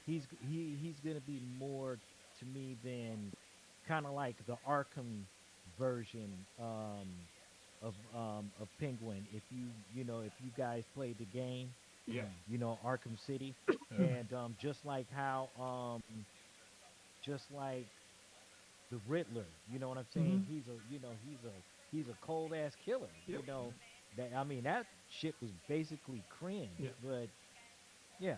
He's gonna be more to me than kind of like the Arkham version of Penguin. If if you guys played the game, Yeah. Arkham City, and just like the Riddler, you know what I'm saying? Hmm. He's a cold ass killer, Yep. That I mean, that shit was basically Yeah. cringe. But yeah.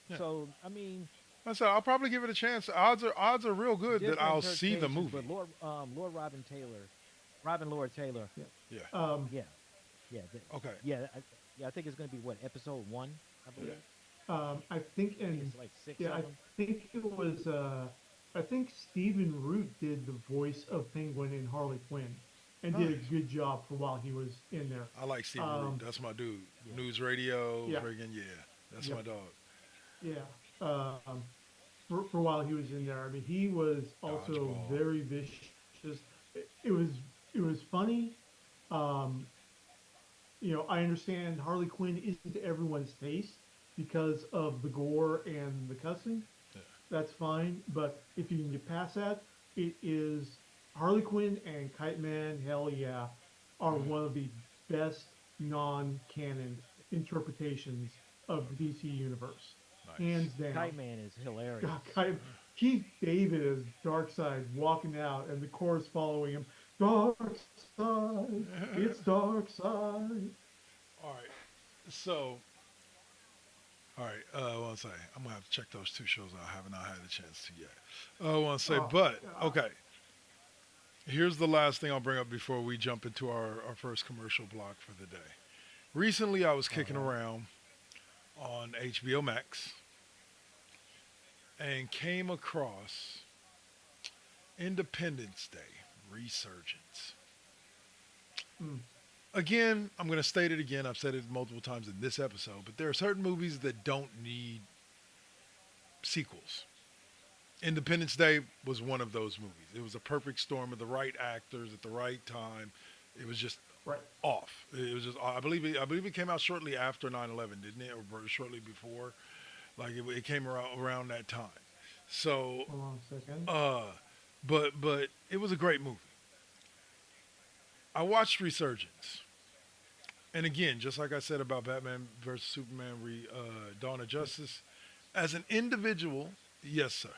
Yeah. So I mean, I said I'll probably give it a chance. Odds are real good that different I'll see the interpretations. movie. But Lord Robin Taylor, Robin Lord Taylor. Yeah. Yeah. Yeah, yeah, Okay. yeah. I think it's gonna be what episode one, I Yeah. believe. I think, I think and it's like six yeah, of them. think it was, I think Stephen Root did the voice of Penguin in Harley Quinn, and did a Nice. good job for while he was in there. I like Stephen Root. Um, That's my dude. Yeah, News radio, yeah, friggin' yeah. That's my yep, dog. yeah. For while he was in there, I mean, he was also Dodgeball. very vicious. It was funny. Um, I understand Harley Quinn isn't everyone's taste because of the gore and the cussing. Yeah. That's fine. But if you can get past that, it is Harley Quinn and Kite Man, hell yeah, are Mhm. one of the best non-canon interpretations of the DC universe. Nice. Hands down. Kite Man is God, hilarious. Keith David as Darkseid walking out and the chorus following him. Dark side, it's dark side. All right. So, all right. I want to say I'm gonna have to check those two shows out. I have not had a chance to yet. I want to say, Oh, but God. okay. Here's the last thing I'll bring up before we jump into our first commercial block for the day. Recently, I was All kicking right. around on HBO Max and came across Independence Day Resurgence. Mm, Again, I'm going to state it again. I've said it multiple times in this episode, but there are certain movies that don't need sequels. Independence Day was one of those movies. It was a perfect storm of the right actors at the right time. It was just right. off. It was just. I believe it came out shortly after 9/11, didn't it, or shortly before? Like it came around that time. So, Hold on a second. uh, but it was a great movie. I watched Resurgence, and again, just like I said about Batman versus Superman, Dawn of Justice, as an individual, yes, sir.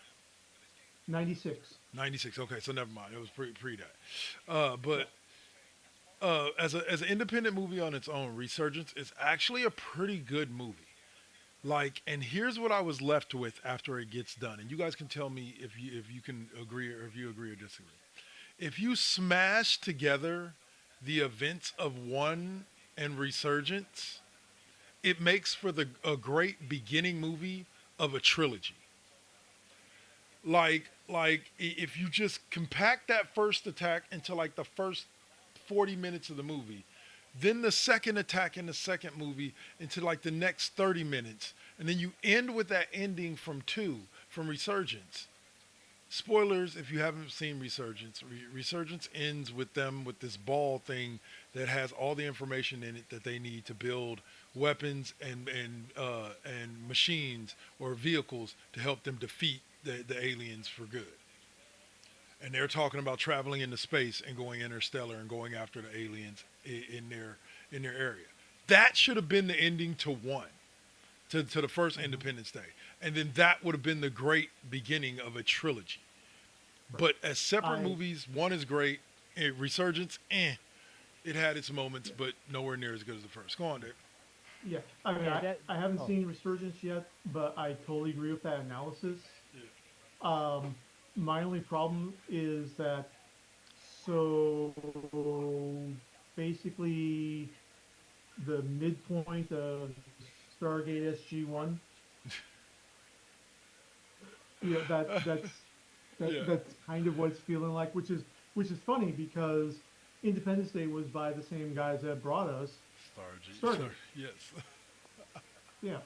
96. 96. Okay, so never mind. It was pre that. Yeah. But as an independent movie on its own, Resurgence is actually a pretty good movie. Like, and here's what I was left with after it gets done, and you guys can tell me if you can agree or if you agree or disagree. If you smash together the events of one and Resurgence, it makes for a great beginning movie of a trilogy. If you just compact that first attack into like the first 40 minutes of the movie, then the second attack in the second movie into like the next 30 minutes, and then you end with that ending from Resurgence. Spoilers if you haven't seen Resurgence. Resurgence ends with them with this ball thing that has all the information in it that they need to build weapons and machines or vehicles to help them defeat the aliens for good. And they're talking about traveling into space and going interstellar and going after the aliens in their area. That should have been the ending to one, to the first Hmm. Independence Day, and then that would have been the great beginning of a trilogy. Right. But as separate I movies, one is great. Resurgence, it had its moments, Yeah. but nowhere near as good as the first. Go on, Dave. Yeah. I mean, Yeah, that. I haven't Oh, seen Resurgence yet, but I totally agree with that analysis. Yeah. Um, my only problem is that, so basically the midpoint of Stargate SG-1, Yeah. that's kind of what it's feeling like, which is funny because Independence Day was by the same guys that brought us Stargate. Yes. Yeah,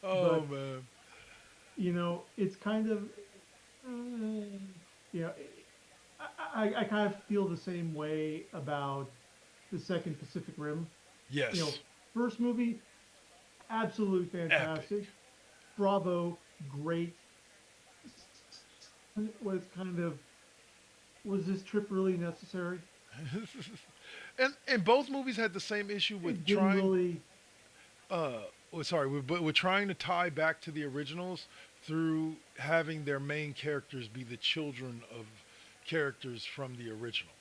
Oh but man. it's kind of, uh, you know, I kind of feel the same way about the second Pacific Rim. You know, Yes. first movie, absolute Epic. fantastic, bravo, great. Was kind of, was this trip really necessary? And both movies had the same issue with It didn't trying. really. Sorry, we're trying to tie back to the originals through having their main characters be the children of characters from the original.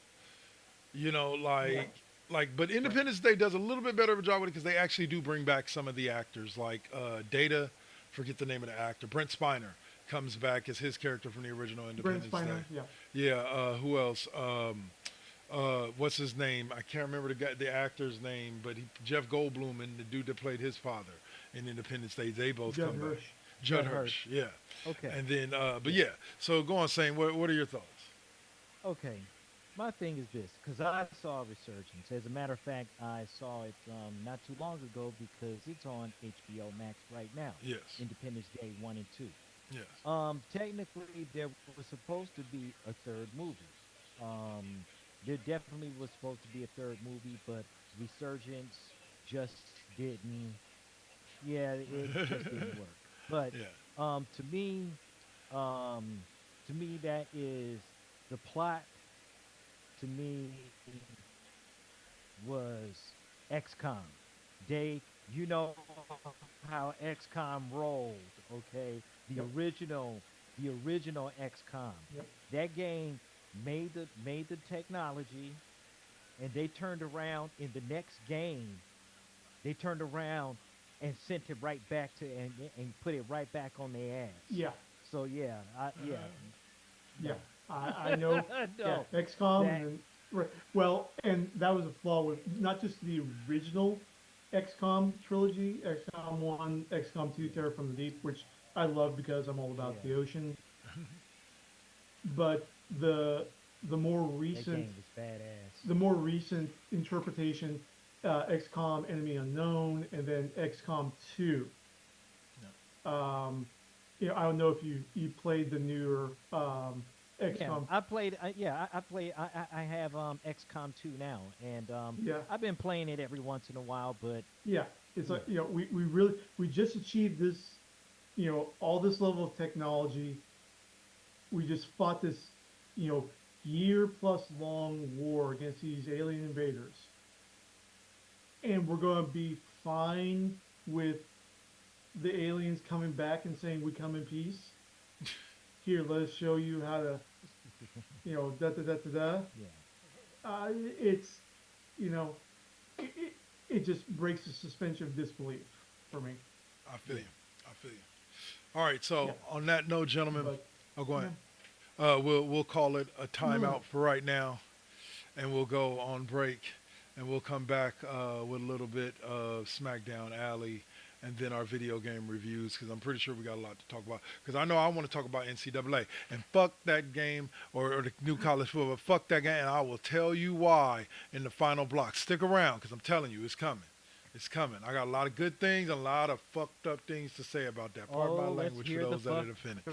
You know, Yeah, like like, but Independence Day does a little bit better of a job with it because they actually do bring back some of the actors, like Data. Forget the name of the actor. Brent Spiner comes back as his character from the original Brent Independence Spiner, Day. yeah. Yeah. Who else? What's his name? I can't remember the actor's name, but Jeff Goldblum and the dude that played his father in Independence Day. They both Judd come Hirsch. back. Judd Hirsch. Yeah. Okay. And then, but yeah. So go on, saying what are your thoughts? Okay. My thing is this, because I saw a resurgence. As a matter of fact, I saw it not too long ago because it's on HBO Max right now. Yes. Independence Day 1 and 2. Yes. Technically, there was supposed to be a third movie. There definitely was supposed to be a third movie, but Resurgence just didn't. Yeah, it just didn't work. But Yeah. to me, that is the plot. To me, was XCOM. You know how XCOM rolled, okay? The original XCOM. Yep. That game made the technology, and they turned around in the next game. They turned around and sent it right back to and put it right back on their ass. Yeah. So yeah, Yeah. I know. No, Yeah, XCOM. that- And, right. Well, and that was a flaw with not just the original XCOM trilogy, XCOM 1, XCOM 2, Terror from the Deep, which I love because I'm all about the ocean. But the more that recent game was badass. the more recent interpretation, XCOM Enemy Unknown, and then XCOM 2. I don't know if you played the newer Yeah, XCOM. I played. I play. I have XCOM 2 now, and Yeah. I've been playing it every once in a while. But Yeah, it's like we just achieved this, all this level of technology. We just fought this, year plus long war against these alien invaders, and we're going to be fine with the aliens coming back and saying we come in peace. Here, let us show you how to, da da da da da. yeah, It's, it just breaks the suspension of disbelief for me. I feel you. All right. So Yeah. on that note, gentlemen, But go ahead. We'll call it a timeout for right now, and we'll go on break, and we'll come back with a little bit of SmackDown Alley, and then our video game reviews, because I'm pretty sure we got a lot to talk about. Because I know I want to talk about NCAA, and fuck that game or the new college football. Fuck that game, and I will tell you why in the final block. Stick around, because I'm telling you, it's coming. It's coming. I got a lot of good things, and a lot of fucked up things to say about that. Pardon my language for those that are offended.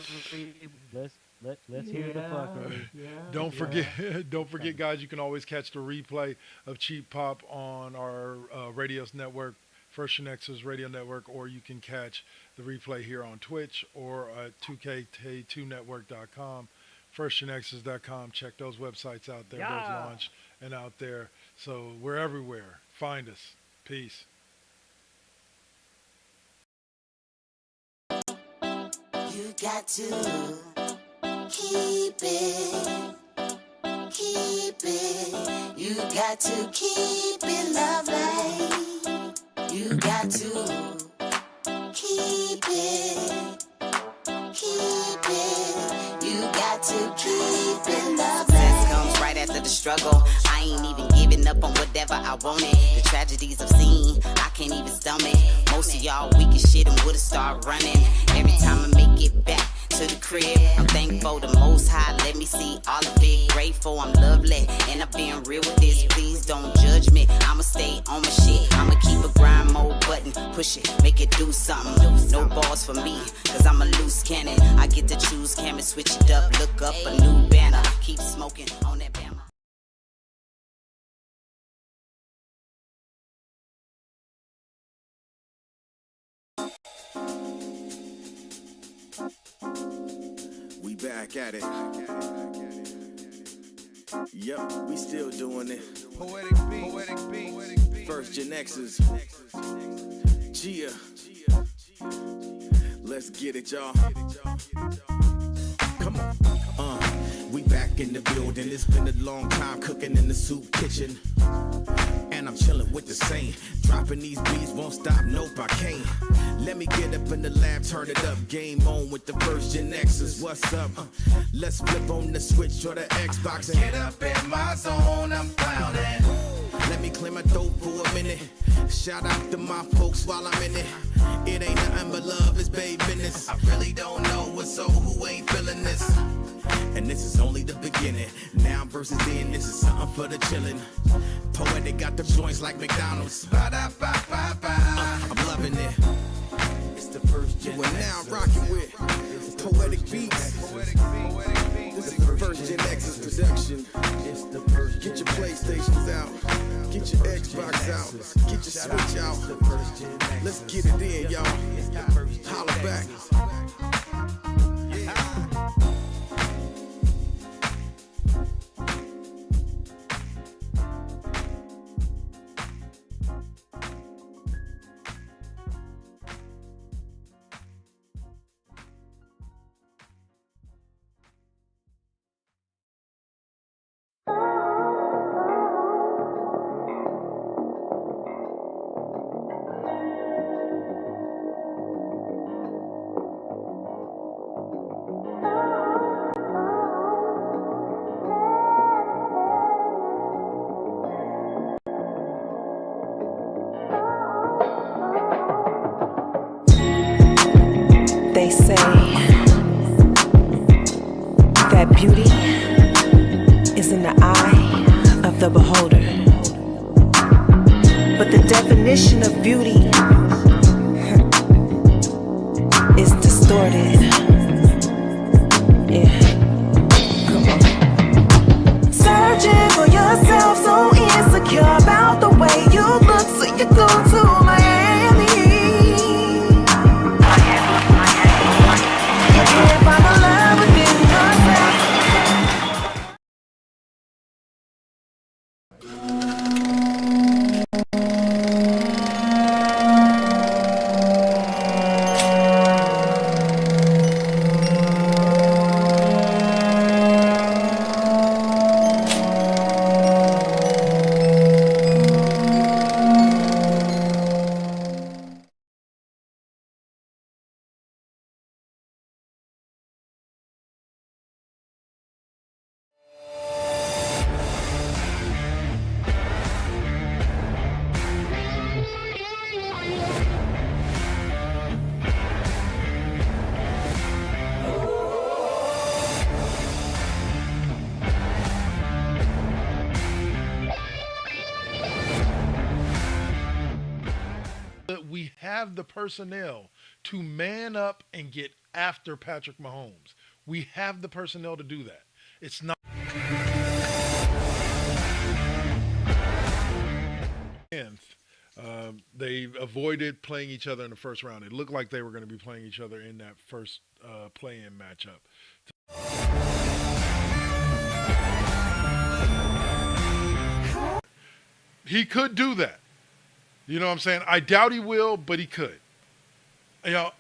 Let's hear the fuckery. Yeah, Don't yeah. forget, don't forget, guys. You can always catch the replay of Cheap Pop on our radios network, First GenXers Radio Network, or you can catch the replay here on Twitch or at 2KT2network.com, firstgenxers.com. Check those websites out there. Yeah. Those launch and out there. So we're everywhere. Find us. Peace. You got to keep it. You got to keep it lovely. You got to keep it. You got to keep it lovely. Success comes right after the struggle. I ain't even giving up on whatever I wanted. The tragedies I've seen, I can't even stomach. Most of y'all weak as shit and would've started running. Every time I make it back to the crib, I'm thankful the Most High let me see all of it. Grateful I'm lovely, and I've been real with this. Please don't judge me, I'ma stay on my shit. I'ma keep a grind mode button, push it, make it do something. No balls for me, cause I'm a loose cannon. I get to choose, camera, switch it up, look up a new banner. Keep smoking on that banner. We back at it. Yep, we still doing it. Poetic beat. First GenXers. Gia. Let's get it, y'all. Come on. We back back in the building. It's been a long time cooking in the soup kitchen. And I'm chilling with the same. Dropping these beats won't stop, nope, I can't. Let me get up in the lab, turn it up. Game on with the first GenXers. What's up? Let's flip on the Switch or the Xbox and get up in my zone, I'm clowning. Let me clear my throat for a minute. Shout out to my folks while I'm in it. It ain't nothing but love, it's babe business. I really don't know what's so who ain't feeling this. And this is only the beginning. Now versus then, this is something for the chillin'. Poetic got the joints like McDonald's. I'm loving it. It's the first gen. We're now rocking with Poetic Beats. This is the first GenXers production. Get your PlayStations out. Get your Xbox out. Get your Switch out. Let's get it in, y'all. Holla back. They say that beauty is in the eye of the beholder. But the definition of beauty is distorted. Yeah, come on. Searching for yourself, so insecure about the way you look, so you go to Miami. You can't find the love within yourself. We have the personnel to man up and get after Patrick Mahomes. We have the personnel to do that. It's not. They avoided playing each other in the first round. It looked like they were going to be playing each other in that first play-in matchup. He could do that. You know what I'm saying? I doubt he will, but he could. You know,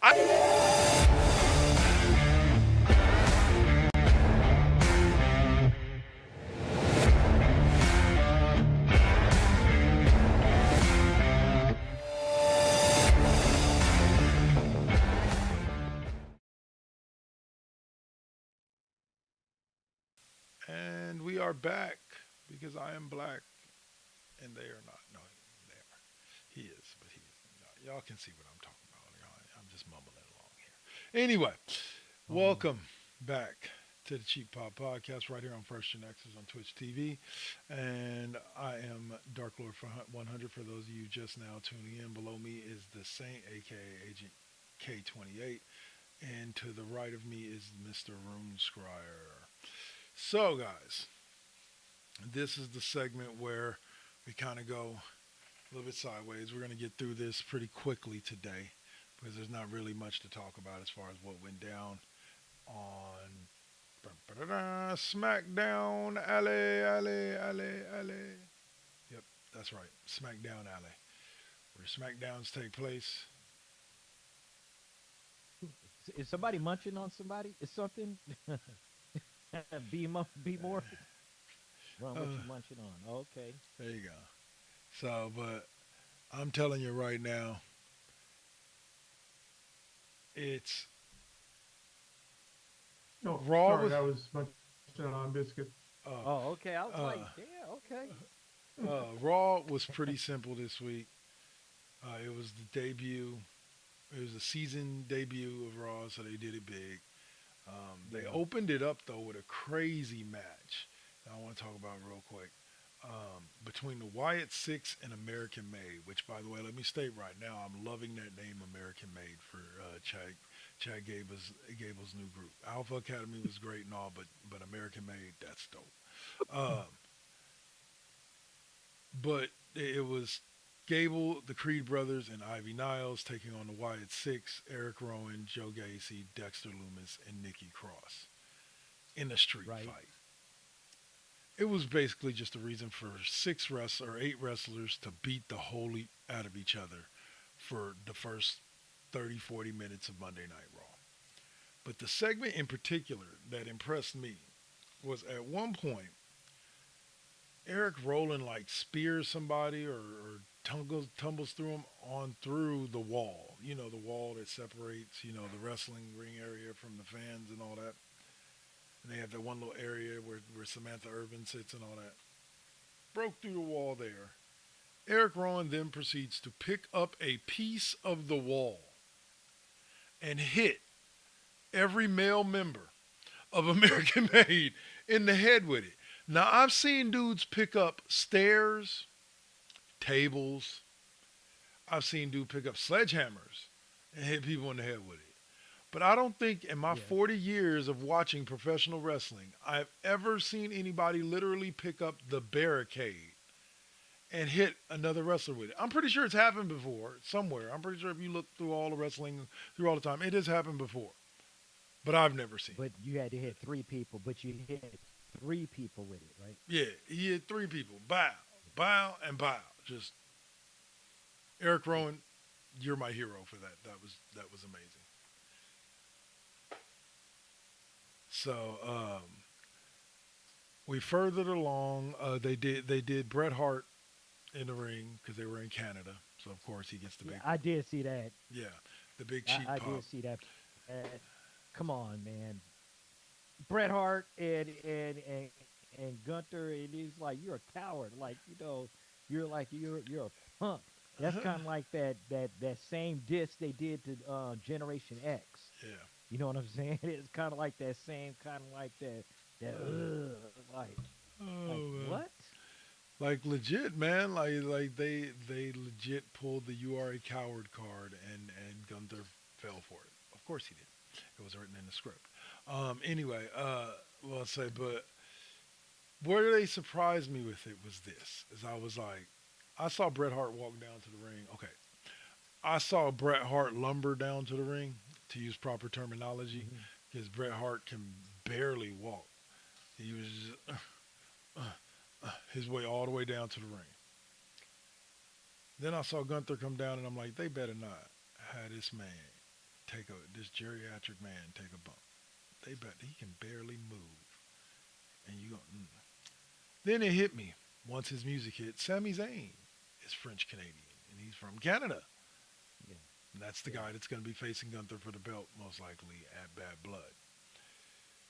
and we are back because I am black and they are not. No, they are. He is, but he is not. Y'all can see what I'm talking about. I'm just mumbling along here. Anyway, welcome back to the Cheap Pop Podcast right here on First GenXers on Twitch TV. And I am Dark Lord 100 for those of you just now tuning in. Below me is the Saint, aka Agent K28. And to the right of me is Mr. Rune Scryer. So, guys, this is the segment where we kind of go a little bit sideways. We're going to get through this pretty quickly today because there's not really much to talk about as far as what went down on SmackDown Alley. Yep, that's right. SmackDown Alley, where SmackDowns take place. Is somebody munching on somebody? Is something? be more. Run what Uh, you munching on. Okay. there you go. So, but I'm telling you right now, it's Oh, Raw sorry, was that was much on biscuit. uh, Oh, okay. I was like, uh, yeah, okay. Raw was pretty simple this week. It was the debut. It was the season debut of Raw, so they did it big. They Yeah. opened it up though with a crazy match that I want to talk about real quick between the Wyatt Six and American Made. Which, by the way, let me state right now, I'm loving that name, American Made, for Chad Gable's new group. Alpha Academy was great and all, but American Made, that's dope. Um, but it was Gable, the Creed brothers, and Ivy Niles taking on the Wyatt Six, Eric Rowan, Joe Gacy, Dexter Loomis, and Nikki Cross in a street Right. fight. It was basically just a reason for six wrestlers or eight wrestlers to beat the holy out of each other for the first 30, 40 minutes of Monday Night Raw. But the segment in particular that impressed me was at one point Eric Roland like spears somebody or tumbles through him on through the wall. You know, the wall that separates, the wrestling ring area from the fans and all that. And they have that one little area where Samantha Irvin sits and all that. Broke through the wall there. Eric Rowan then proceeds to pick up a piece of the wall and hit every male member of American Made in the head with it. Now, I've seen dudes pick up stairs, tables. I've seen dudes pick up sledgehammers and hit people in the head with it. But I don't think in my Yeah. 40 years of watching professional wrestling, I've ever seen anybody literally pick up the barricade and hit another wrestler with it. I'm pretty sure it's happened before somewhere. I'm pretty sure if you look through all the wrestling through all the time, it has happened before. But I've never seen it. But you had to hit three people, but you hit three people with it, right? Yeah, he hit three people. Bow, bow, and bow. Just Eric Rowan, you're my hero for that. That was amazing. So we furthered along. They did Bret Hart in the ring because they were in Canada. So of course he gets the Yeah, big I did see that. the big cheap I pop. did see that. Uh, come on, man. Bret Hart and Gunther, and he's like, you're a coward. Like, you're like you're a punk. That's kind of like that same diss they did to Generation X. Yeah. You know what I'm saying? It's kind of like that same kind of like that like Oh like man. what? Like legit, man. Like they legit pulled the "You Are a Coward" card, and Gunther fell for it. Of course he did. It was written in the script. Anyway, well, I'll say, but where they surprised me with it was this: is I was like, I saw Bret Hart walk down to the ring. Okay, I saw Bret Hart lumber down to the ring, to use proper terminology, Hmm. because Bret Hart can barely walk. He was just, his way all the way down to the ring. Then I saw Gunther come down, and I'm like, they better not have this man this geriatric man take a bump. They bet he can barely move, and you go. Then it hit me once his music hit. Sami Zayn is French Canadian, and he's from Canada. Yeah. And that's the Yeah. guy that's going to be facing Gunther for the belt, most likely at Bad Blood.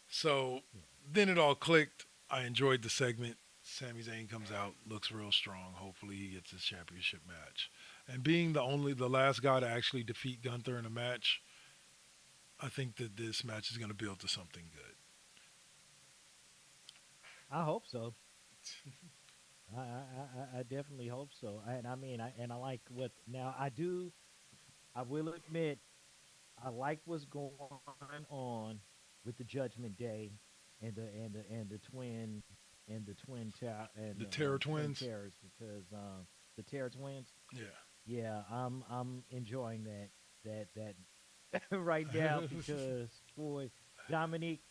So Yeah. then it all clicked. I enjoyed the segment. Sami Zayn comes out, looks real strong. Hopefully he gets his championship match. And being the last guy to actually defeat Gunther in a match, I think that this match is going to build to something good. I hope so. I definitely hope so. And I mean, I like what now. I will admit, I like what's going on with the Judgment Day and the twin twin tower and The Terror twin Twins? terrors because the Terror Twins. Yeah. Yeah, I'm enjoying that right now because boy, Dominique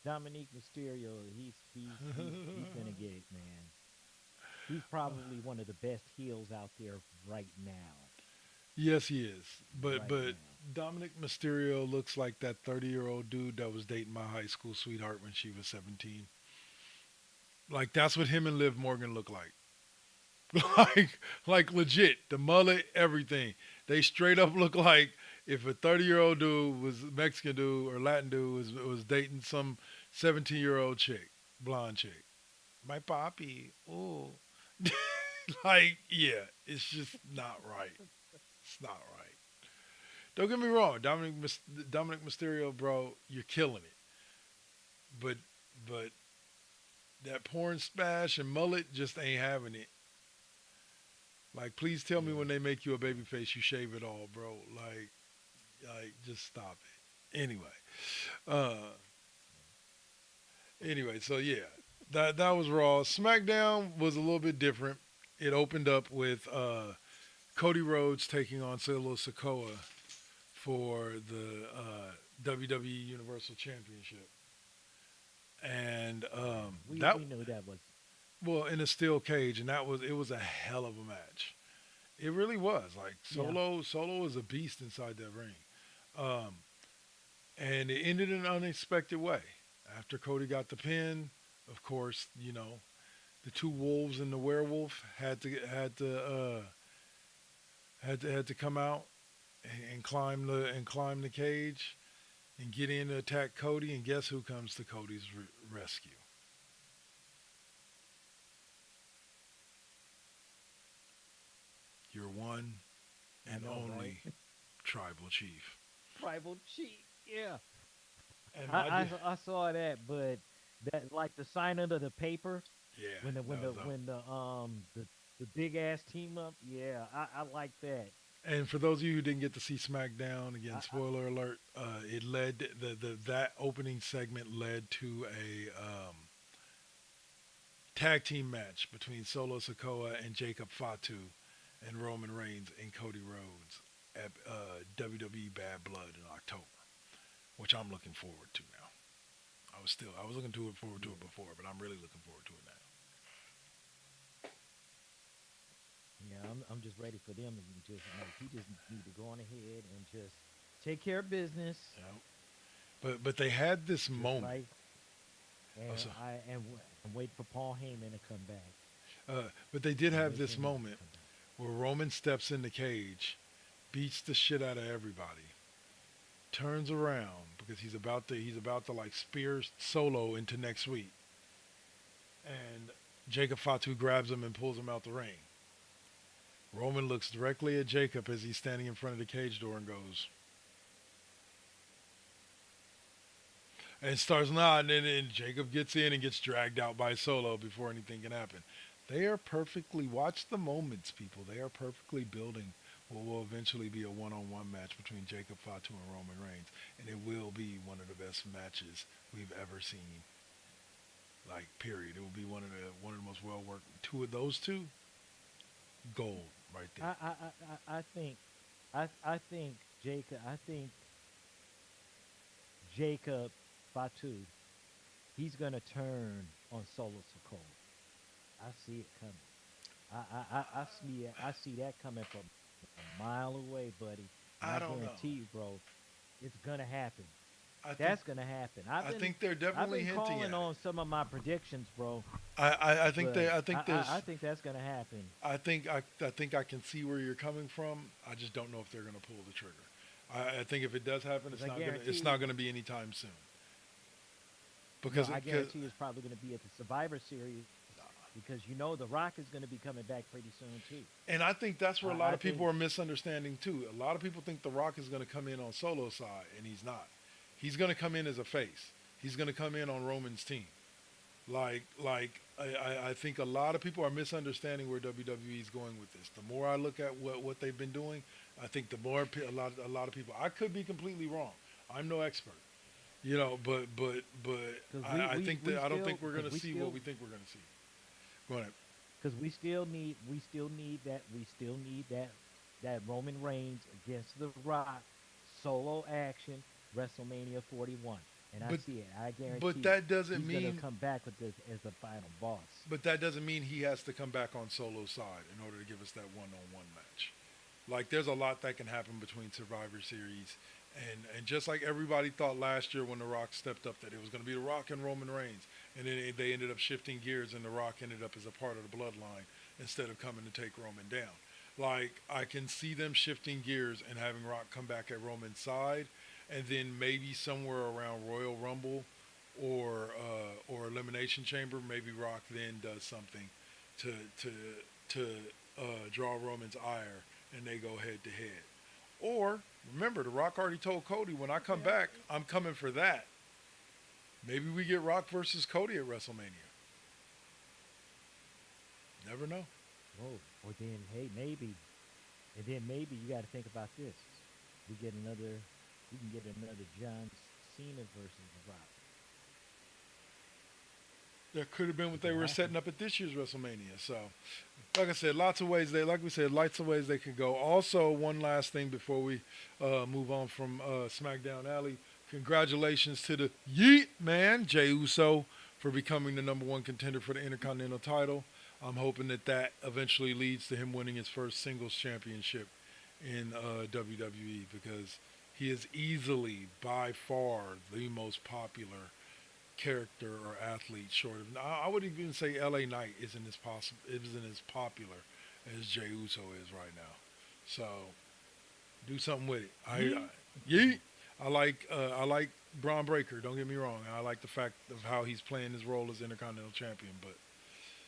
Mysterio, he's gonna get it, man. He's probably one of the best heels out there right now. Yes, he is. But right now. Dominic Mysterio looks like that 30-year-old dude that was dating my high school sweetheart when she was 17. Like that's what him and Liv Morgan look like. Like legit, the mullet, everything. They straight up look like if a 30-year-old dude was Mexican dude or Latin dude was dating some 17-year-old chick, blonde chick. My poppy. Ooh. Like, yeah, it's just not right. It's not right. Don't get me wrong, Dominic Mysterio, bro, you're killing it. But but that porn smash and mullet just ain't having it. Like, please tell me Yeah. when they make you a baby face, you shave it all, bro. Like, just stop it. Uh, anyway, so yeah, that was Raw. SmackDown was a little bit different. It opened up with Cody Rhodes taking on Solo Sikoa for the WWE Universal Championship, and that We knew that was well in a steel cage, and it was a hell of a match. It really was. Like yeah. Solo is a beast inside that ring. Um, and it ended in an unexpected way. After Cody got the pin, of course, the two wolves and the werewolf had to come out and climb the cage and get in to attack Cody. And guess who comes to Cody's rescue? Your one I and know, only right? tribal chief. Tribal chief. Yeah. And I saw that, but that like the sign under the paper yeah, when that was the big ass team up. Yeah, I like that. and for those of you who didn't get to see SmackDown, again, I spoiler alert, it led the that opening segment led to a tag team match between Solo Sikoa and Jacob Fatu and Roman Reigns and Cody Rhodes at WWE Bad Blood in October, which I'm looking forward to now. I was looking forward to it before, but I'm really looking forward to it now. Yeah, I'm just ready for them to just he just need to go on ahead and just take care of business, You know? But they had this just moment. like and Also, and wait for Paul Heyman to come back. but they did And have wait for this him to moment come back. where Roman steps in the cage, beats the shit out of everybody, turns around because he's about to like spear Solo into next week, and Jacob Fatu grabs him and pulls him out the ring. Roman looks directly at Jacob as he's standing in front of the cage door and goes, and starts nodding, and Jacob gets in and gets dragged out by Solo before anything can happen. They are perfectly, watch the moments, people. They are perfectly building what will eventually be a one-on-one match between Jacob Fatu and Roman Reigns, and it will be one of the best matches we've ever seen. Like, period. It will be one of the most well-worked. Two of those two, gold right there. I think I think Jacob Fatu, he's gonna turn on Solo Sokola. I see it coming. I see that coming from a mile away, buddy. And I I don't know. guarantee you, bro, it's gonna happen. I think That's gonna happen. I think they're I've definitely been hinting calling at it. on some of my predictions, bro. I think But I think there's I think that's gonna happen. I think I can see where you're coming from. I just don't know if they're going to pull the trigger. I think if it does happen, Because I guarantee it's not going to be anytime soon. Because I guarantee it's probably gonna be at the Survivor Series because you know The Rock is gonna be coming back pretty soon too. and I think that's where a lot I of people think are misunderstanding too. A lot of people think The Rock is going to come in on Solo side, and he's not. He's going to come in as a face. He's going to come in on Roman's team. I think a lot of people are misunderstanding where WWE is going with this. The more I look at what they've been doing, I think the more a lot of people. I could be completely wrong. I'm no expert, but 'Cause I think that I don't think still- we're going to 'cause we see still- what we think we're going to see. Go ahead. because we still need that Roman Reigns against The Rock solo action WrestleMania 41, and I But see it. I guarantee. but that doesn't he's mean gonna come back with this as the final boss. but that doesn't mean he has to come back on Solo side in order to give us that one-on-one match. Like there's a lot that can happen between Survivor Series, and just like everybody thought last year when The Rock stepped up that it was going to be The Rock and Roman Reigns, and then they ended up shifting gears and The Rock ended up as a part of the bloodline instead of coming to take Roman down. Like I can see them shifting gears and having Rock come back at Roman's side, and then maybe somewhere around Royal Rumble or Elimination Chamber, maybe Rock then does something to to draw Roman's ire, and they go head to head. Or remember, The Rock already told Cody, when I come back, I'm coming for that. Maybe we get Rock versus Cody at WrestleMania. Never know. Whoa. Or then, hey, maybe, and then maybe you got to think about this. We get another, we can get another John Cena versus The Rock. That could have been what It they could were happen. setting up at this year's WrestleMania. So, like I said, lots of ways they could go. Also, one last thing before we move on from SmackDown Alley. Congratulations to the Yeet Man, Jey Uso, for becoming the number one contender for the Intercontinental title. I'm hoping that eventually leads to him winning his first singles championship in WWE, because he is easily, by far, the most popular character or athlete, short of, I would even say LA Knight isn't as popular as Jey Uso is right now. So do something with it. Yeet. I like Braun Breaker. Don't get me wrong. I like the fact of how he's playing his role as Intercontinental Champion, but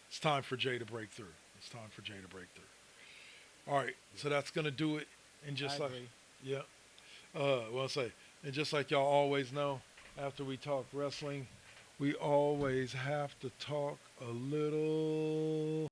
it's time for Jey to break through. All right, so that's gonna do it. And just I like, agree. yeah, well, say, and just like y'all always know, after we talk wrestling, we always have to talk a little.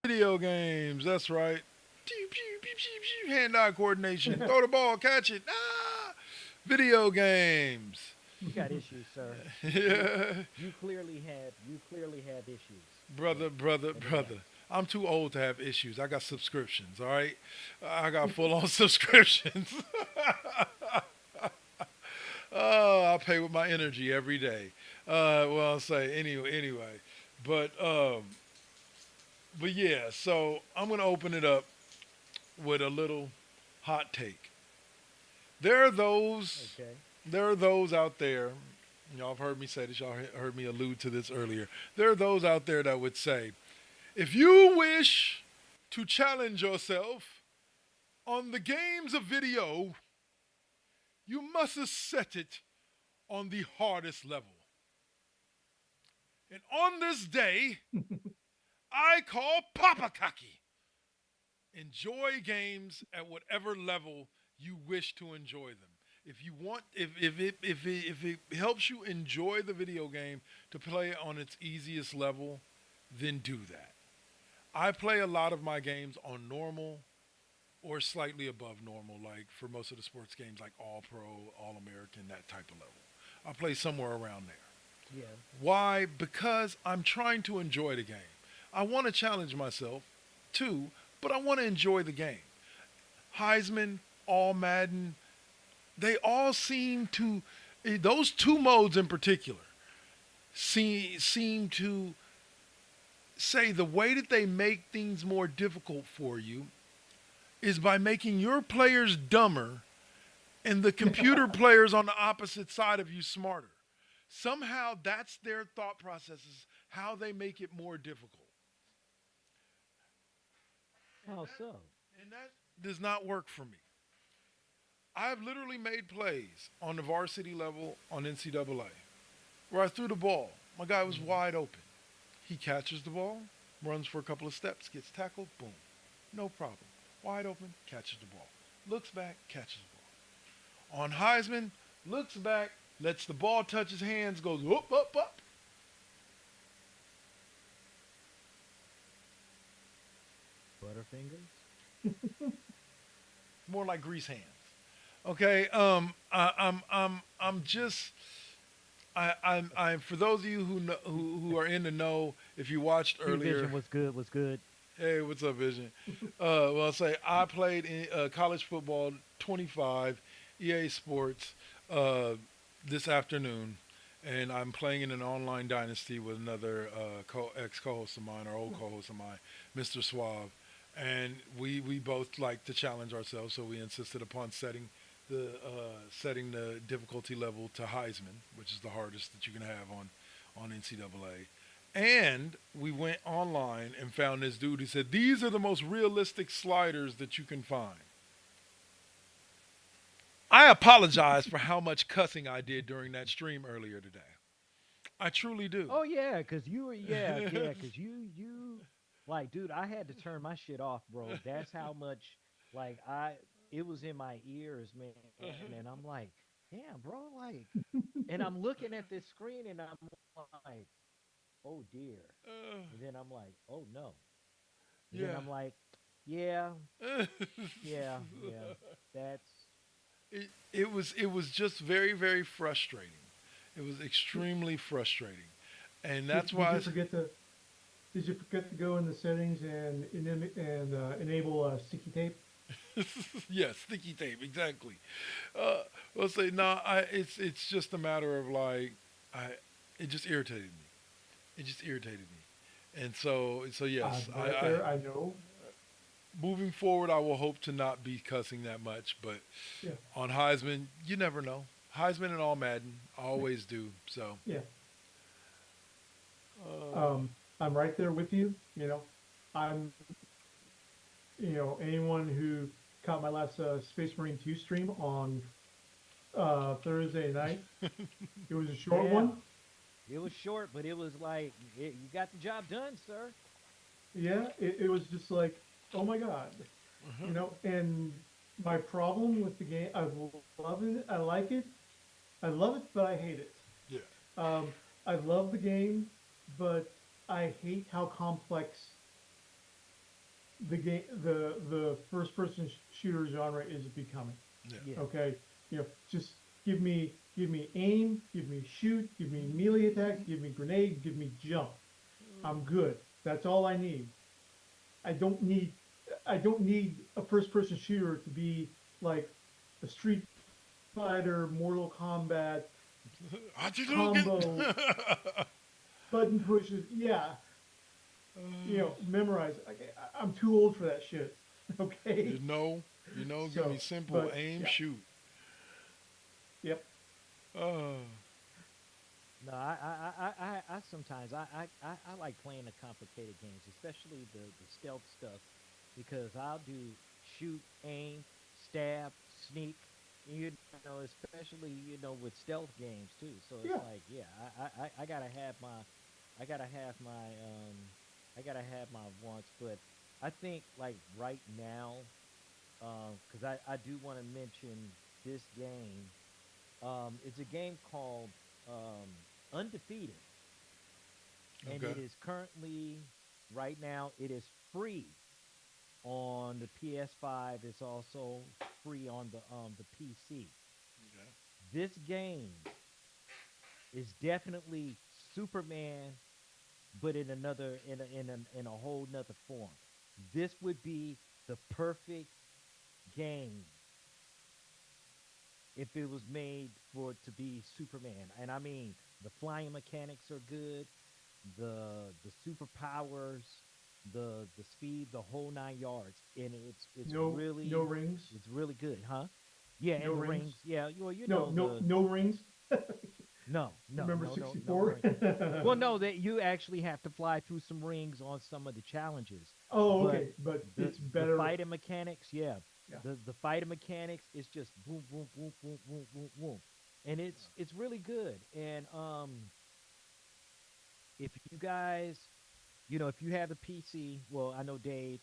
Video games, that's right. Pew, pew, pew, pew, pew. Hand-eye coordination. Throw the ball, catch it. Ah! Video games. You got issues, sir. Yeah. You clearly have issues. Brother. Yeah. I'm too old to have issues. I got subscriptions, all right? I got full-on subscriptions. Oh, I pay with my energy every day. Well, I'll say anyway. But yeah, so I'm going to open it up with a little hot take. There are those Okay. out there, y'all have heard me say this, y'all heard me allude to this earlier. There are those out there that would say, if you wish to challenge yourself on the games of video, you must set it on the hardest level. And on this day, I call Papakaki. Enjoy games at whatever level you wish to enjoy them. If you want, if it helps you enjoy the video game to play it on its easiest level, then do that. I play a lot of my games on normal or slightly above normal, like for most of the sports games, like All Pro, All American, that type of level. I play somewhere around there. Yeah. Why? Because I'm trying to enjoy the game. I want to challenge myself too, but I want to enjoy the game. Heisman, All Madden, they all seem to, those two modes in particular, seem to say the way that they make things more difficult for you is by making your players dumber and the computer players on the opposite side of you smarter. Somehow that's their thought processes, how they make it more difficult. How so? And that does not work for me. I've literally made plays on the varsity level on NCAA where I threw the ball. My guy was wide open. He catches the ball, runs for a couple of steps, gets tackled, boom. No problem. Wide open, catches the ball. Looks back, catches the ball. On Heisman, looks back, lets the ball touch his hands, goes up. Butterfingers? More like grease hands. Okay, I'm just, I'm for those of you who know, who are in the know, if you watched earlier, Vision was good. Hey, what's up, Vision? Well, I'll say I played in college football 25 EA Sports uh, this afternoon, and I'm playing in an online dynasty with another ex co-host of mine, or old co-host of mine, Mr. Suave, and we both like to challenge ourselves, so we insisted upon setting the difficulty level to Heisman, which is the hardest that you can have on NCAA. And we went online and found this dude who said, these are the most realistic sliders that you can find. I apologize for how much cussing I did during that stream earlier today. I truly do. Oh yeah, cause you were yeah, cause you like, dude, I had to turn my shit off, bro. That's how much like I it was in my ears, man, and I'm like, damn, bro, like, and I'm looking at this screen and I'm like, oh dear, and then I'm like, oh no, and then Yeah. I'm like, yeah, yeah, that's it was just very, very frustrating. It was extremely frustrating. And that's Did why you forget to go in the settings and enable sticky tape? yes, sticky tape, exactly. Let's say no. It's just a matter of like, I. It just irritated me. It just irritated me, and so yes, I'm right there. I know. moving forward, I will hope to not be cussing that much. But Yeah, on Heisman, you never know. Heisman and all Madden, I always do. So, yeah. uh, I'm right there with you. I'm anyone who caught my last Space Marine 2 stream on Thursday night. It was a short yeah. one. It was short, but it was like you got the job done, sir. Yeah, it was just like, oh my god, And my problem with the game, I love it, I like it, I love it, but I hate it. yeah, Um, I love the game, but I hate how complex the first person shooter genre is becoming. yeah. Yeah. Okay, just give me aim, give me shoot, give me melee attacks, give me grenade, give me jump. I'm good. That's all I need. I don't need I don't need a first person shooter to be like a Street Fighter, Mortal Kombat combo button pushes. Yeah, memorize. I'm too old for that shit. Okay. you know, give me So, simple but aim, yeah, shoot. yep. Uh, No, I sometimes I like playing the complicated games, especially the stealth stuff, because I'll do shoot, aim, stab, sneak, you especially with stealth games too. So it's Yeah. like, yeah, I gotta have I gotta have my I gotta have my wants, but I think like right now, because I do want to mention this game. It's a game called um, Undefeated, and okay, it is currently, right now, it is free on the PS5. It's also free on the PC. okay, This game is definitely Superman, but in another in a whole nother form. This would be the perfect game if it was made for it to be Superman. And I mean, the flying mechanics are good, the superpowers, the speed, the whole 9 yards, and No rings. it's really good, huh? Yeah, No and the rings. rings, yeah, well, No, no, the no rings. Remember no 64? rings. Well, no, that you actually have to fly through some rings on some of the challenges, Oh, but okay, but the it's the better. fighting mechanics, yeah, Yeah. the fighting mechanics is just boom, boom, boom, boom, boom, boom, boom, and it's really good. And if you guys, if you have a PC, well, I know Dave,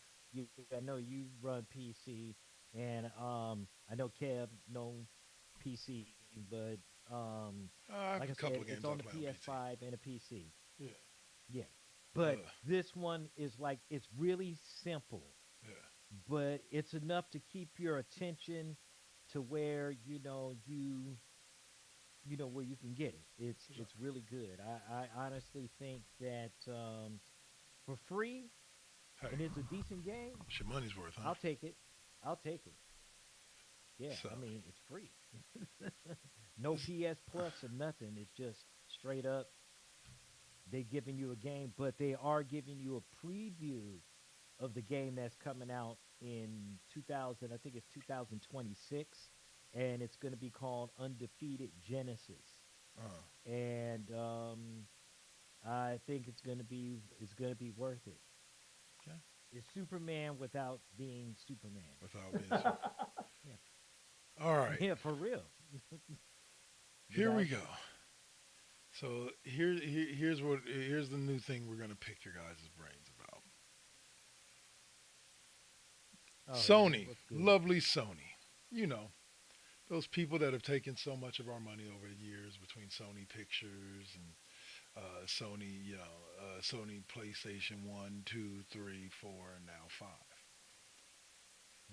I know you run PC, and I know Kev no PC, but I have like a I couple said, of it's games on I the play on PC. PS5 and a PC. Yeah, Yeah. But uh, this one is like it's really simple, yeah, but it's enough to keep your attention to where where you can get it. It's really good. I honestly think that for free, Hey, and it's a decent game, it's your money's worth, huh? I'll take it. I'll take it. Yeah, So, I mean it's free. No PS Plus or nothing. It's just straight up. They giving you a game, but they are giving you a preview of the game that's coming out in 2000. I think it's 2026, and it's going to be called Undefeated Genesis. uh, And I think it's going to be worth it. okay. It's Superman without being Superman. Without being so. Yeah, All right, yeah, for real. here we Without, go. So here's the new thing we're gonna pick your guys' brains about. oh yeah, Sony, what's good? lovely Sony. You know, those people that have taken so much of our money over the years between Sony Pictures and Sony, Sony PlayStation 1, 2, 3, 4, and now 5,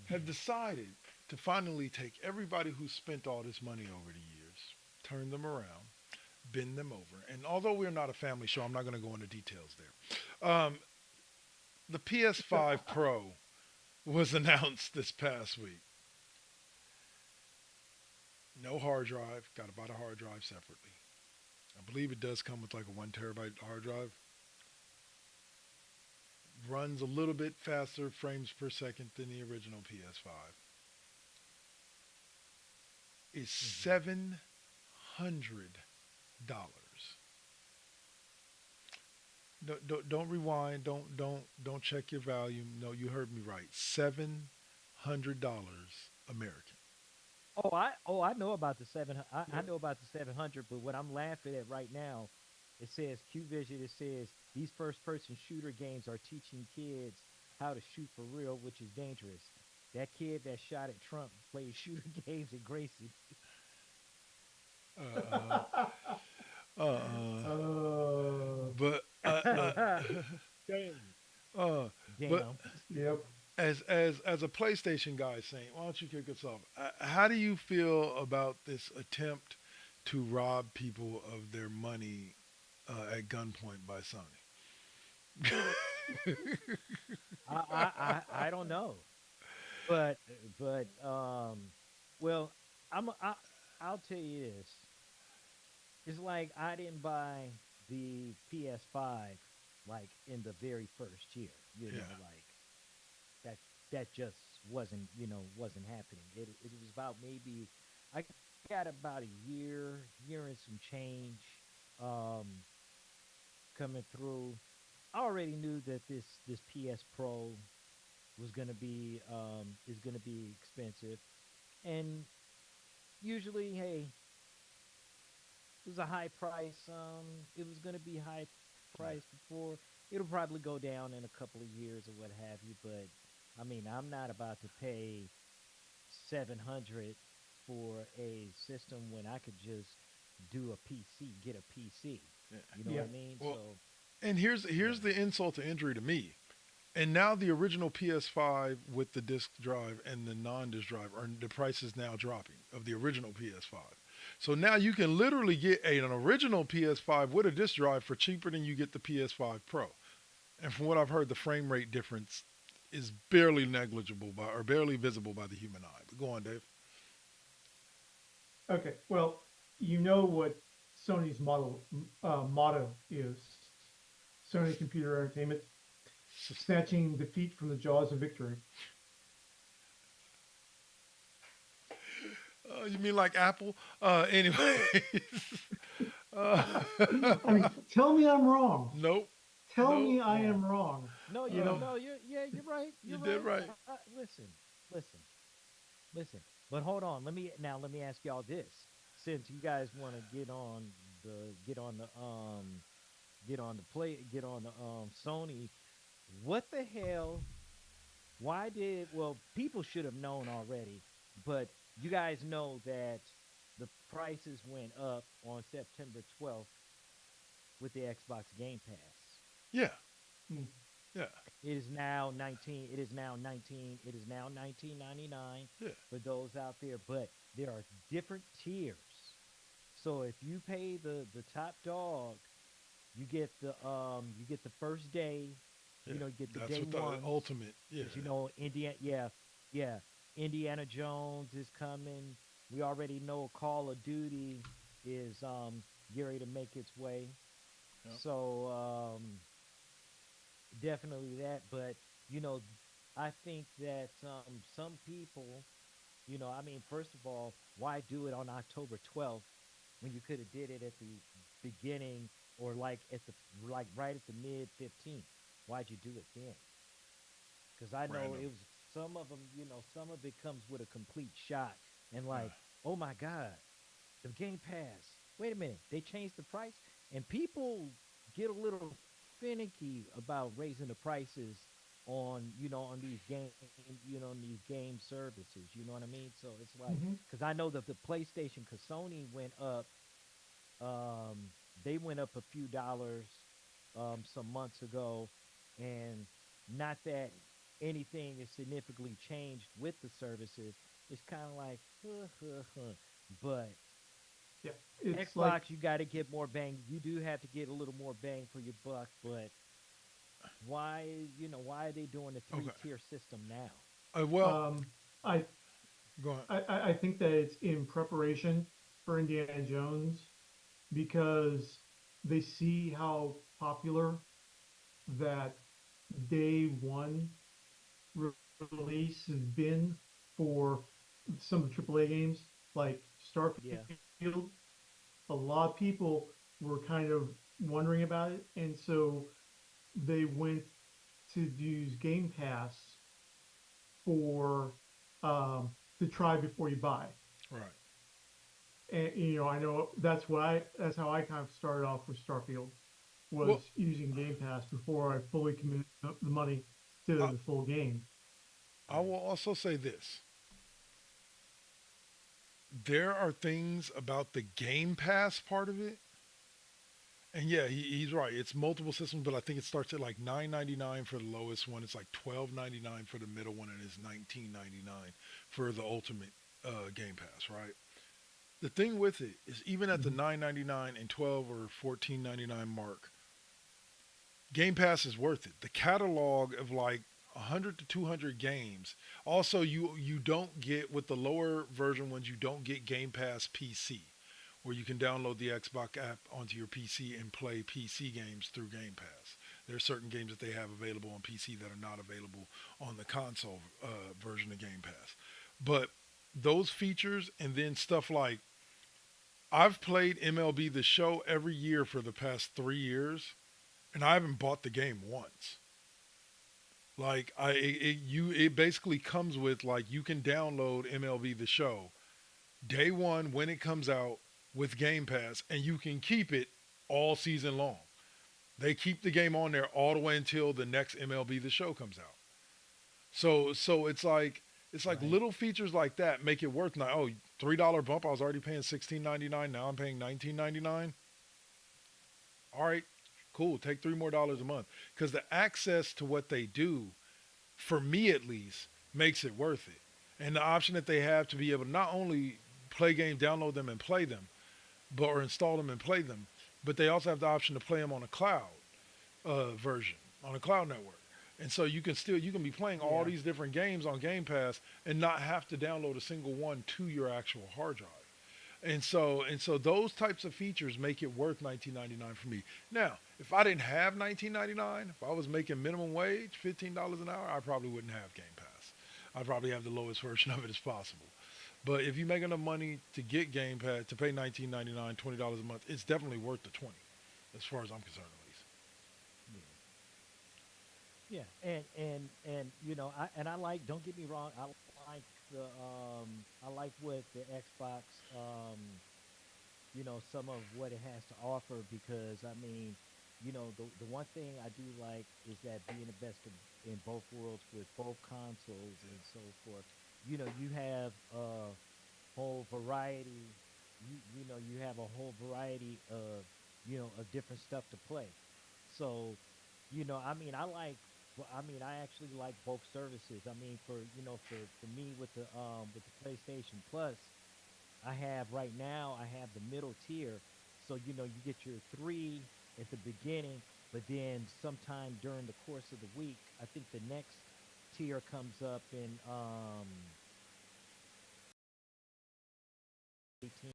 have decided to finally take everybody who spent all this money over the years, turn them around, bend them over. And although we're not a family show, I'm not going to go into details there. The PS5 Pro was announced this past week. No hard drive. Got to buy the hard drive separately. I believe it does come with like a 1 terabyte hard drive. Runs a little bit faster frames per second than the original PS5. Is $700. Don't rewind. Don't check your volume. No, you heard me right. $700 American. I know about the I know about the 700, but what I'm laughing at right now, it says QVision. It says these first-person shooter games are teaching kids how to shoot for real, which is dangerous. That kid that shot at Trump plays shooter games at Gracie. Uh, but Damn. uh, but Damn. Yep. as a PlayStation guy, Saint, why don't you kick us off? How do you feel about this attempt to rob people of their money at gunpoint by Sony? I don't know, but well, I'll tell you this. It's like I didn't buy the PS5 like in the very first year. You know, Yeah. like that that just wasn't happening. It was about maybe I got about a year and some change um coming through. I already knew that this PS Pro was gonna be is gonna be expensive, and usually, hey, it was a high price. It was gonna be high price before. It'll probably go down in a couple of years or what have you. But I mean, I'm not about to pay 700 for a system when I could just do a PC, get a PC. Yeah. You know Yeah. what I mean? Well, So and here's yeah. the insult to injury to me. And now the original PS5 with the disc drive and the non-disc drive are the price is now dropping of the original PS5. So now you can literally get an original PS5 with a disc drive for cheaper than you get the PS5 Pro. And from what I've heard, the frame rate difference is barely negligible by or barely visible by the human eye. But go on, Dave. Okay. Well, you know what Sony's motto is. Sony Computer Entertainment, snatching defeat from the jaws of victory. You mean like Apple? Anyway. uh, I mean, tell me I'm wrong. nope. Tell Nope. me I Yeah. am wrong. No, You know, you're right. you You're did right. Listen, listen, listen. But hold on. Let me ask y'all this. Since you guys want to get on the get on the Sony, what the hell? Why did well people should have known already, but you guys know that the prices went up on September 12th with the Xbox Game Pass. Yeah. Hmm. Yeah. It is now 19. It is now 19. It is now 19.99 Yeah. for those out there. But there are different tiers. So if you pay the top dog, you get the first day Yeah, You know, you get the that's day what the ones ultimate. Yeah, because you know yeah, Indiana Jones is coming. We already know Call of Duty is getting ready to make its way. yeah. So definitely that. But you know, I think that some people, you know, I mean, first of all, why do it on October 12th when you could have did it at the beginning or like at the like right at the mid 15th? Why'd you do it then? Because I know it Random. was some of them, you know, some of it comes with a complete shot and Yeah. like, oh my God, the Game Pass. Wait a minute, they changed the price, and people get a little finicky about raising the prices on, you know, on these game, you know, on these game services. You know what I mean? So it's like, Hmm. because I know that the PlayStation, because Sony went up, um, they went up a few dollars some months ago, and not that anything is significantly changed with the services. It's kind of like, but Yeah, it's like Xbox, you got to get more bang. You do have to get a little more bang for your buck, but why, you know, why are they doing a Okay. three-tier system now? Well, um, I, go ahead. I think that it's in preparation for Indiana Jones because they see how popular that day one re- release has been for some of the AAA games like Yeah, Starfield. A lot of people were kind of wondering about it, and so they went to use Game Pass for to try before you buy. Right. And I know that's how I kind of started off with Starfield Well, was using Game Pass before I fully committed the money to I, the full game. I will also say this: there are things about the Game Pass part of it. And yeah, he's right. It's multiple systems, but I think it starts at like 9.99 for the lowest one. It's like 12.99 for the middle one, and it's 19.99 for the ultimate Game Pass. Right. The thing with it is, even at the Mhm. 9.99 and 12 or 14.99 mark, Game Pass is worth it. The catalog of like 100 to 200 games. Also, you don't get with the lower version ones. You don't get Game Pass PC, where you can download the Xbox app onto your PC and play PC games through Game Pass. There are certain games that they have available on PC that are not available on the console version of Game Pass. But those features, and then stuff like I've played MLB The Show every year for the past 3 years, and I haven't bought the game once. Like it basically comes with like you can download MLB The Show day one when it comes out with Game Pass, and you can keep it all season long. They keep the game on there all the way until the next MLB The Show comes out. So it's like right, little features like that make it worth now. Oh, $3 bump. I was already paying 16.99. Now I'm paying 19.99. All right, cool. Take $3 more a month because the access to what they do, for me at least, makes it worth it. And the option that they have to be able to not only play games, download them and play them, but or install them and play them, but they also have the option to play them on a cloud version on a cloud network. And so you can be playing all yeah, these different games on Game Pass and not have to download a single one to your actual hard drive. And so those types of features make it worth 19.99 for me. Now, if I didn't have 19.99, if I was making minimum wage, $15 an hour, I probably wouldn't have Game Pass. I'd probably have the lowest version of it as possible. But if you make enough money to get Game Pass to pay 19.99, $20 a month, it's definitely worth the 20, as far as I'm concerned at least. yeah. Yeah, and you know, I like. Don't get me wrong. I like I like what the Xbox you know, some of what it has to offer because I mean, you know, the one thing I do like is that being the best in both worlds with both consoles and so forth. You know, you have a whole variety. You know, you have a whole variety of you know of different stuff to play. So, you know, I mean, I like. Well, I mean, I actually like both services. I mean, for you know, for me with the PlayStation Plus, I have right now, I have the middle tier. So, you know, you get your three at the beginning, But then sometime during the course of the week, I think the next tier comes up in 18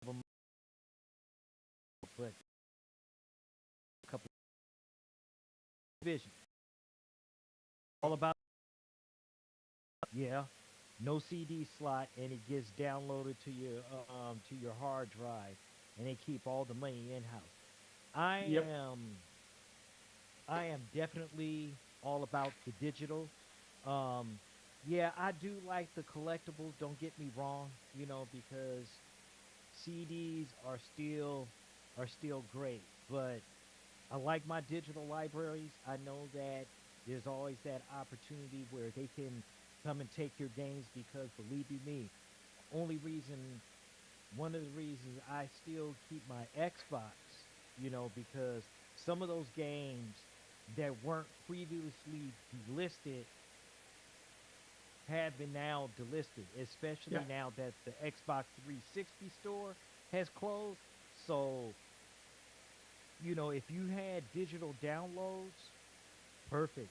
of 'em, but a couple vision. All about, yeah, no CD slot, and it gets downloaded to your hard drive, and they keep all the money in house. I Yep. am I am definitely all about the digital. Um, yeah, I do like the collectibles. Don't get me wrong, because CDs are still great, but I like my digital libraries. I know that there's always that opportunity where they can come and take your games because believe you me, only reason one of the reasons I still keep my Xbox, because some of those games that weren't previously delisted have been now delisted, especially Yeah. now that the Xbox 360 store has closed. So, if you had digital downloads, perfect.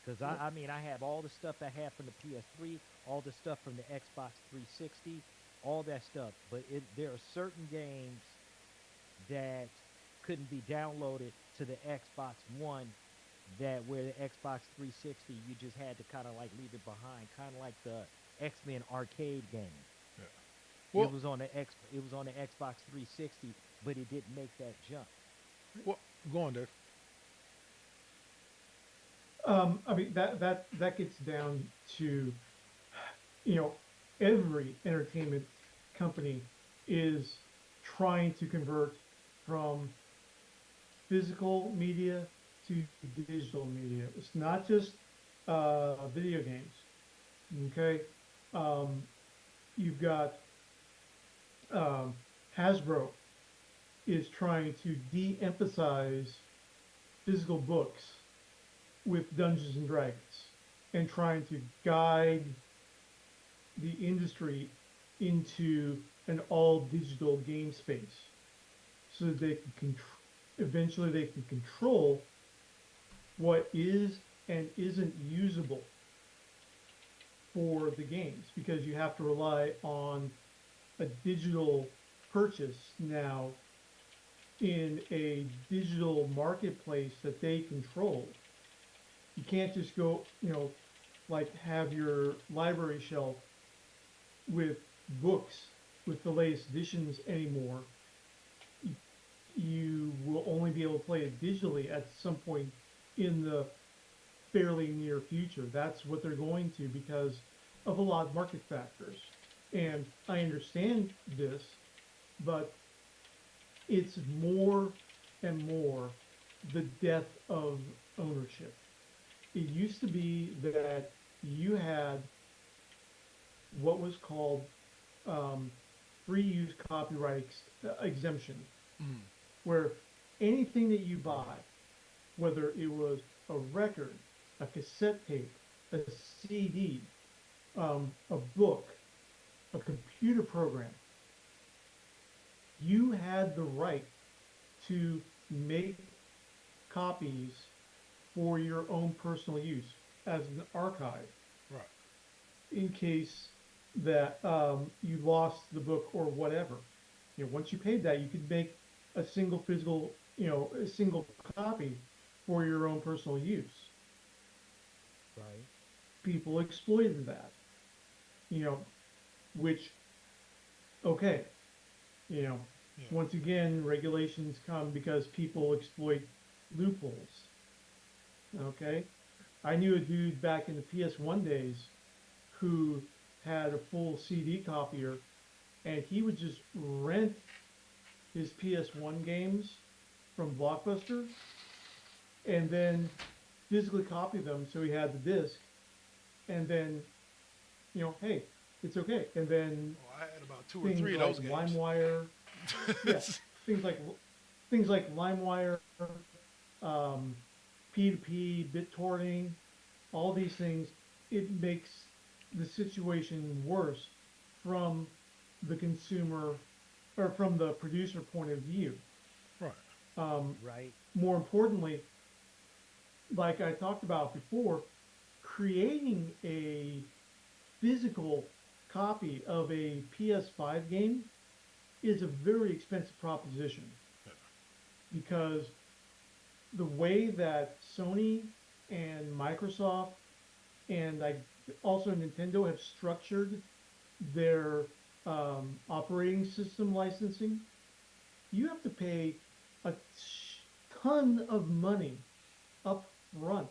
Because I mean, I have all the stuff I have from the PS3, all the stuff from the Xbox 360, all that stuff. But there are certain games that couldn't be downloaded to the Xbox One, that where the Xbox 360 you just had to kind of like leave it behind, kind of like the X-Men arcade game. Yeah. Well, It was on the Xbox 360, but it didn't make that jump. well, go on, Dave. I mean that gets down to, you know, every entertainment company is trying to convert from physical media to digital media. It's not just video games. Okay, um, you've got um, Hasbro is trying to de-emphasize physical books with Dungeons and Dragons and trying to guide the industry into an all digital game space so that they can eventually they can control what is and isn't usable for the games, because you have to rely on a digital purchase now in a digital marketplace that they control. You can't just go, like have your library shelf with books with the latest editions anymore. You will only be able to play it digitally at some point in the fairly near future. That's what they're going to, because of a lot of market factors. And I understand this, but it's more and more the death of ownership. It used to be that you had what was called free use copyright exemption, Mm. where anything that you buy, whether it was a record, a cassette tape, a CD, a book, a computer program, you had the right to make copies for your own personal use as an archive Right. in case that you lost the book or whatever. Once you paid that, you could make a single physical, a single copy for your own personal use. Right. People exploited that, you know, which, okay, you know, Yeah. once again, regulations come because people exploit loopholes. Okay, I knew a dude back in the PS1 days who had a full CD copier, and he would just rent his PS1 games from Blockbuster and then physically copy them so he had the disc, and then, hey, it's okay. And then Well, I had about two or things three of like those games. LimeWire, yeah, things like things like LimeWire, um, P2P, BitTorrenting, all these things, it makes the situation worse from the consumer or from the producer point of view. Right. Um, Right. More importantly, like I talked about before, creating a physical copy of a PS5 game is a very expensive proposition because the way that Sony and Microsoft and like also Nintendo have structured their operating system licensing, you have to pay a ton of money up front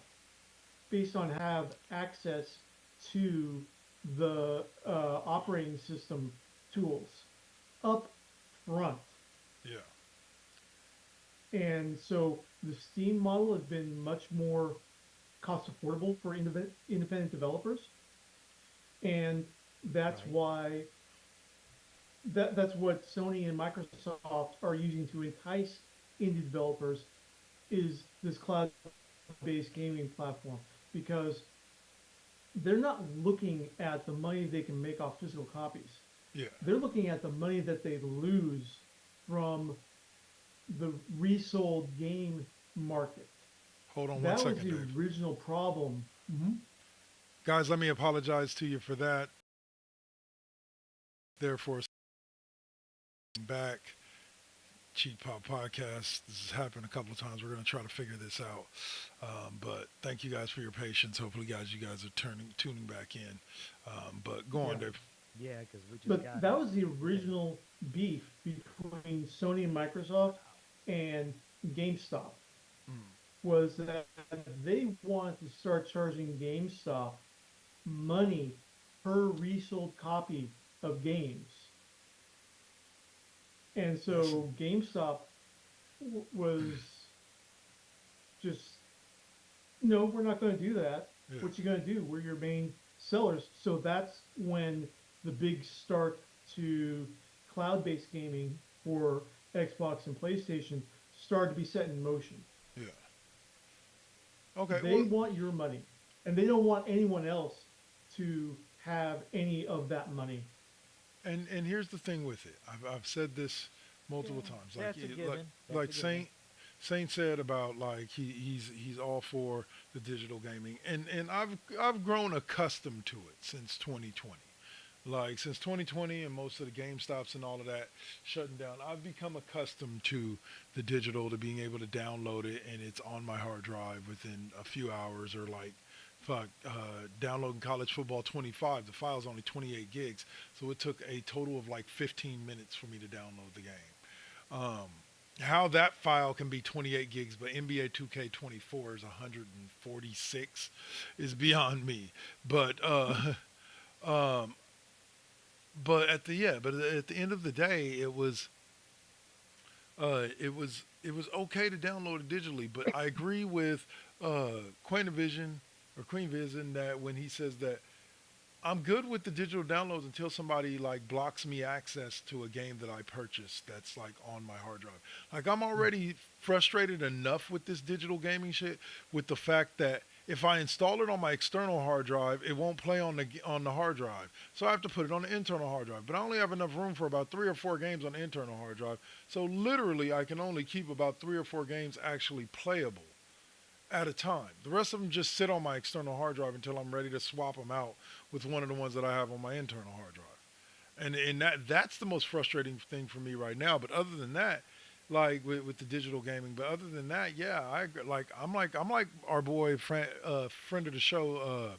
based on have access to the operating system tools up front. Yeah. And so the Steam model has been much more cost affordable for independent developers. And that's Right. why that's what Sony and Microsoft are using to entice indie developers is this cloud-based gaming platform because they're not looking at the money they can make off physical copies. Yeah. They're looking at the money that they lose from the resold game market. Hold on one That was second, the Dave. original problem. Guys, let me apologize to you for that. Therefore, back. Cheat Pop Podcast. This has happened a couple of times. We're going to try to figure this out. But thank you guys for your patience. Hopefully, guys, you guys are tuning back in. But go on, Yeah. Dave. Yeah, because we just But got that it. was the original beef between Sony and Microsoft and GameStop was that they wanted to start charging GameStop money per resold copy of games. And Yes. so GameStop was just, no, we're not going to do that. Yeah. What you going to do? We're your main sellers. So that's when the big start to cloud-based gaming for Xbox and PlayStation started to be set in motion. Yeah. Okay. They Well, want your money, and they don't want anyone else to have any of that money. and here's the thing with it. I've said this multiple times. That's a given. Like That's like a given. Saint said about like he's all for the digital gaming, and I've grown accustomed to it since 2020. Like since 2020 and most of the Game Stops and all of that shutting down, I've become accustomed to the digital, to being able to download it and it's on my hard drive within a few hours, or like fuck, downloading college football 25. The file's only 28 gigs, so it took a total of like 15 minutes for me to download the game. Um, how that file can be 28 gigs, but NBA 2K24 is 146 is beyond me. But um, but at the end of the day, it was okay to download it digitally. But I agree with Queen Vision or Queen Vision that when he says that I'm good with the digital downloads until somebody like blocks me access to a game that I purchased that's like on my hard drive. Like I'm already frustrated enough with this digital gaming shit with the fact that if I install it on my external hard drive, it won't play on the hard drive. So I have to put it on the internal hard drive. But I only have enough room for about 3 or 4 games on the internal hard drive. So literally I can only keep about 3 or 4 games actually playable at a time. The rest of them just sit on my external hard drive until I'm ready to swap them out with one of the ones that I have on my internal hard drive. And that's the most frustrating thing for me right now. But other than that, like with the digital gaming, but other than that, yeah, I'm like our boy friend of the show,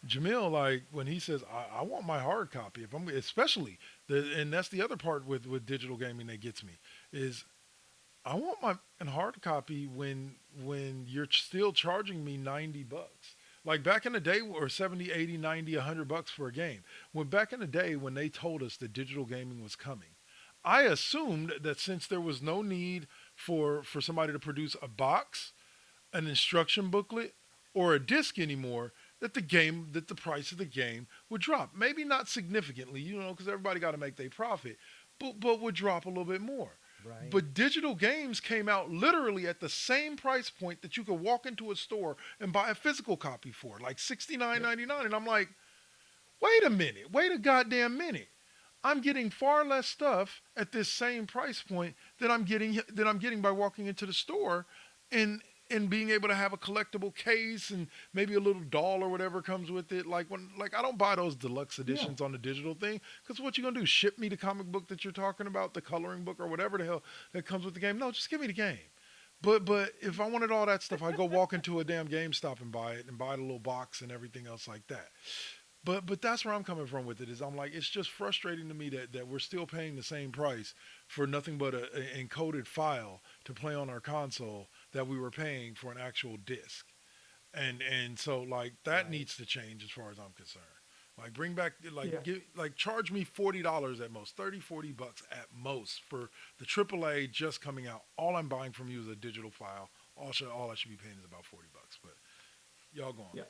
Jamil. Like when he says I want my hard copy, if I'm especially and that's the other part with digital gaming that gets me is I want my hard copy when you're still charging me $90. Like back in the day, or 70, 80, 90, $100 for a game. When back in the day when they told us that digital gaming was coming, I assumed that since there was no need for somebody to produce a box, an instruction booklet, or a disc anymore, that the price of the game would drop. Maybe not significantly, because everybody got to make their profit, but would drop a little bit more. Right. But digital games came out literally at the same price point that you could walk into a store and buy a physical copy for, like $69.99. And I'm like, wait a minute, wait a goddamn minute. I'm getting far less stuff at this same price point than I'm getting by walking into the store and and being able to have a collectible case and maybe a little doll or whatever comes with it. Like I don't buy those deluxe Yeah. editions on the digital thing because what you gonna do? Ship me the comic book that you're talking about, the coloring book or whatever the hell that comes with the game? No, just give me the game. But if I wanted all that stuff, I'd go walk into a damn GameStop and buy it and buy the little box and everything else like that. But that's where I'm coming from with it. Is I'm like, it's just frustrating to me that we're still paying the same price for nothing but a encoded file to play on our console that we were paying for an actual disc. And so like that Right. needs to change as far as I'm concerned. Like bring back Yeah. charge me $40 at most, 30 $40 at most for the AAA just coming out. All I'm buying from you is a digital file. All I should be paying is about $40. But y'all go Yeah.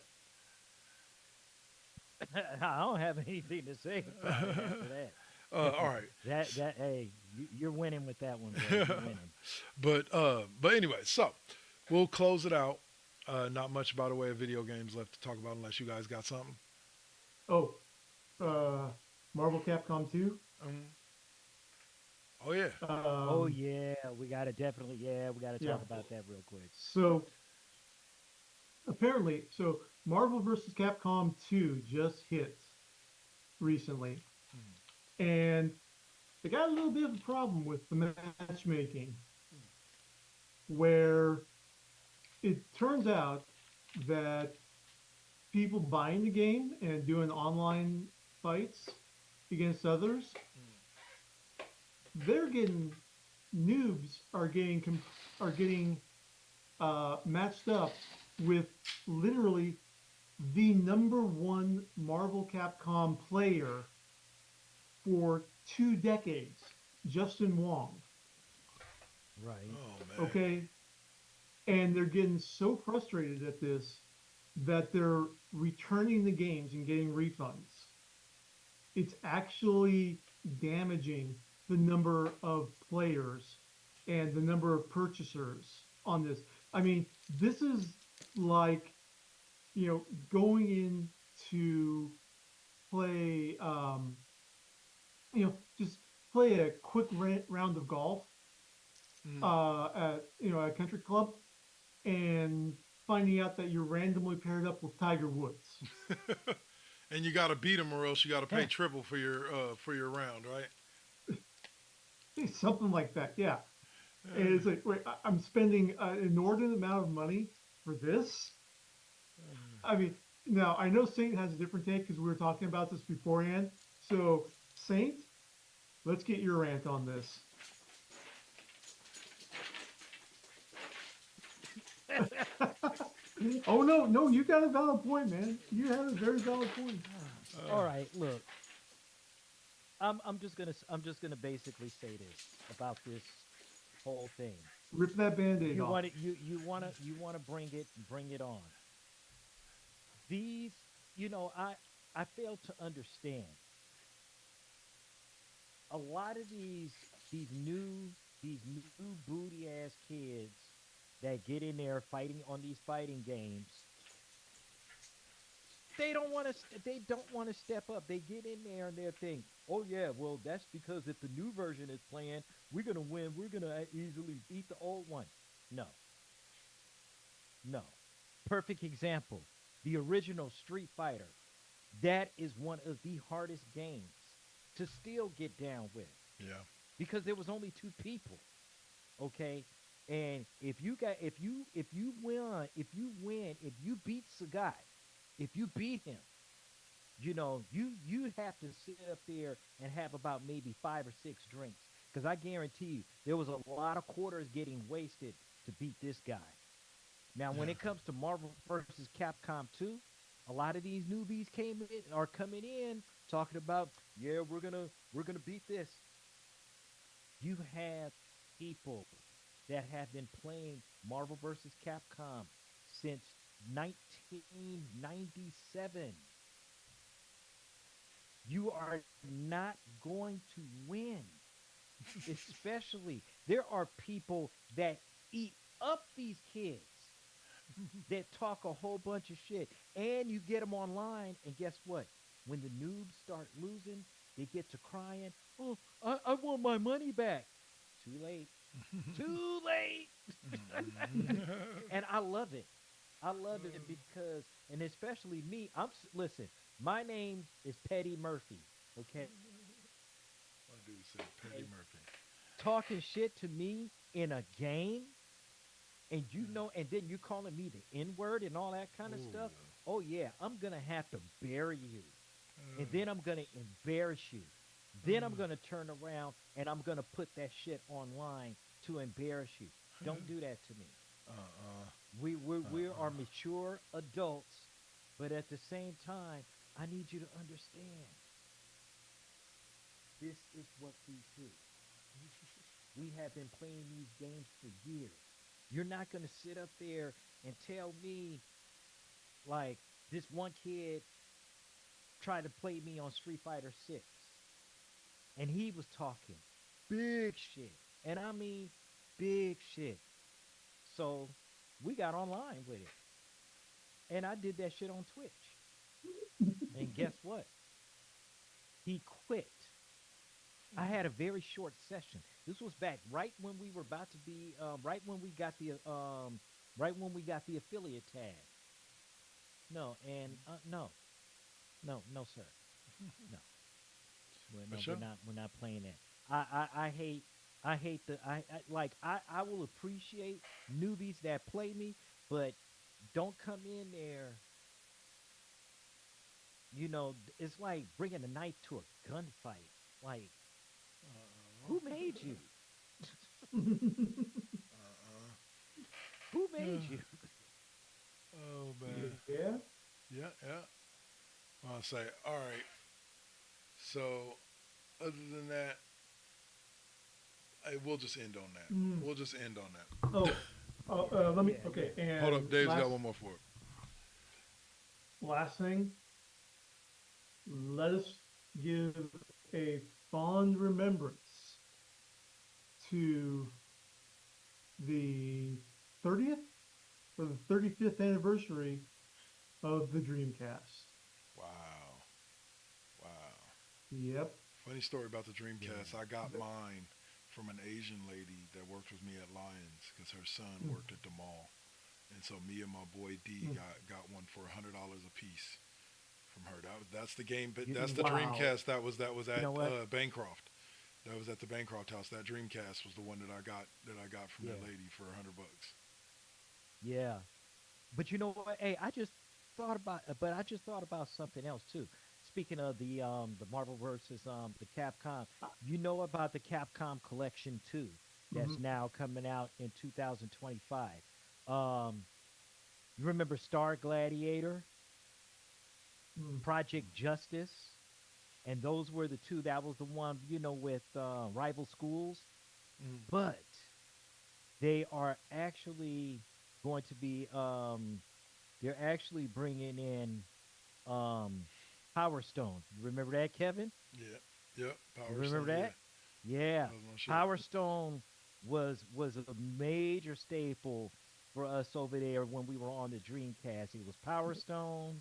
I don't have anything to say about it after that. on. All right. That hey, you're winning with that one, bro. You're winning. But anyway, so we'll close it out. Not much by the way of video games left to talk about unless you guys got something. Oh, Marvel Capcom 2. Um, oh yeah. Oh yeah, we gotta Yeah. talk about that real quick. So apparently, Marvel vs. Capcom 2 just hit recently, and they got a little bit of a problem with the matchmaking, where it turns out that people buying the game and doing online fights against others, they're getting noobs are getting matched up with literally the number one Marvel Capcom player for 2 decades, Justin Wong. Right. Oh man. Okay, and they're getting so frustrated at this that they're returning the games and getting refunds. It's actually damaging the number of players and the number of purchasers on this. I mean, this is like, going in to play, just play a quick round of golf Mm. at a country club and finding out that you're randomly paired up with Tiger Woods. And you got to beat them or else you got to pay Yeah. triple for your round, right? Something like that, yeah. And it's like, wait, I'm spending an inordinate amount of money for this? I mean, now I know Saint has a different take because we were talking about this beforehand. So, Saint, let's get your rant on this. Oh no, no, you got a valid point, man. You have a very valid point. All right, look. I'm just gonna basically say this about this whole thing. Rip that band-aid You off. want it, you wanna bring it on. These, I fail to understand. A lot of these new booty ass kids that get in there fighting on these fighting games, they don't want to step up. They get in there and they think, oh yeah, well that's because if the new version is playing, we're gonna win. We're gonna easily beat the old one. No, no. Perfect example: the original Street Fighter. That is one of the hardest games to still get down with Yeah. because there was only two people. Okay, and if you beat Sagat, if you beat him, you have to sit up there and have about maybe 5 or 6 drinks because I guarantee you there was a lot of quarters getting wasted to beat this guy. Now, when Yeah. it comes to Marvel versus Capcom 2, a lot of these newbies are coming in talking about, yeah, we're gonna beat this. You have people that have been playing Marvel versus Capcom since 1997. You are not going to win. Especially, there are people that eat up these kids that talk a whole bunch of shit, and you get them online, and guess what? When the noobs start losing, they get to crying. Oh, I want my money back. Too late. Too late. And I love it. I love it because, and especially me. Listen. My name is Petty Murphy. Okay, My dude said Petty Murphy. talking shit to me in a game, and and then you calling me the N word and all that kind of Ooh. stuff. Oh yeah, I'm gonna have to bury you, and Uh, then I'm gonna embarrass you. Then I'm gonna turn around and I'm gonna put that shit online to embarrass you. Don't do that to me. uh, We are mature adults, but at the same time, I need you to understand this is what we do. We have been playing these games for years. You're not going to sit up there and tell me, like, this one kid tried to play me on Street Fighter 6, and he was talking big shit. And I mean, big shit. So we got online with it. And I did that shit on Twitch. And guess what? He quit. I had a very short session. This was back right when we were about to be, right when we got the affiliate tag. No, and no, sir, no, for no, sure. we're not playing that. I hate I will appreciate newbies that play me, but don't come in there. It's like bringing a knife to a gunfight. Like, who made you? Who made you? Oh man. Yeah. Yeah, yeah. I'll say, all right. So, other than that, we'll just end on that. Mm. We'll just end on that. Oh, let me. Yeah, Okay, yeah. and Hold up, Dave's got one more for it. last thing. Let us give a fond remembrance to the 30th or the 35th anniversary of the Dreamcast. Wow, wow. Yep. Funny story about the Dreamcast. I got mine from an Asian lady that worked with me at Lions because her son worked at the mall, and so me and my boy D got one for $100 a piece from her. That's the game, but that's the Wow. Dreamcast that was You at know what? Bancroft. That was at the Bancroft house. That Dreamcast was the one that I got from Yeah, that lady for $100. yeah. But you know what? Hey, I just thought about something else too. Speaking of the Marvel versus the Capcom, you know about the Capcom Collection 2 Mm-hmm. that's now coming out in 2025. Um, you remember Star Gladiator, Mm. Project Justice, and those were the two. That was the one, with rival schools. Mm. But they are actually going to be they're actually bringing in um Power Stone. You remember that, Kevin? Yeah, yep. You Power remember Stone. Yeah, that? Yeah. that was my shit. Power Stone was a major staple for us over there when we were on the Dreamcast. It was Power Stone,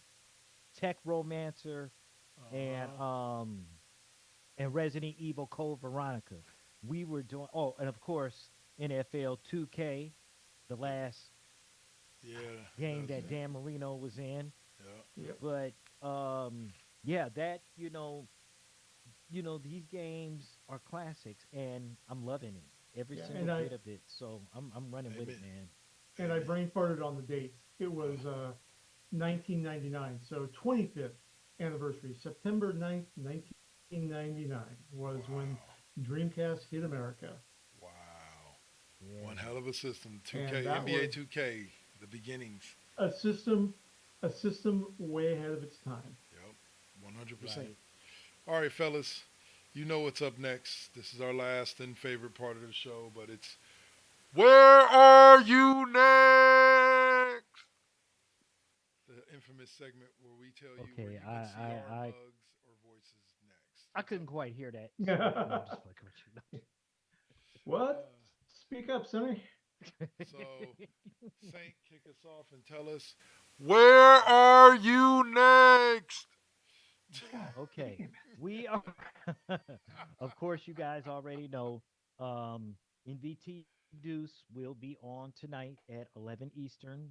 Tech Romancer, and Uh-huh. um and Resident Evil Code Veronica. We were doing, oh, and of course NFL 2K, the last Yeah, game that's that Dan Marino was in. yeah. Yep. But yeah, that these games are classics, and I'm loving it, every Yeah, single bit of it. So I'm running with it, Amen. man. and I brain farted on the dates. It was 1999, so 25th anniversary, September 9th, 1999 was when Wow, Dreamcast hit America, wow. Yeah, One hell of a system. and 2K, that NBA was 2K, the beginnings. a system, a system way ahead of its time. Yep, 100%. right. All right, fellas, you know what's up next. This is our last and favorite part of the show, but it's Where Are You Next? The infamous segment where we tell you where Okay, you can see our I mugs or voices next. I What's couldn't up? quite hear that. So no, I'm just fucking with What? Uh, Speak up, Sonny. so, you. Saint, kick us off and tell us, Where are you next? Okay. We are, of course, you guys already know. NVT Deuce will be on tonight at 11 Eastern,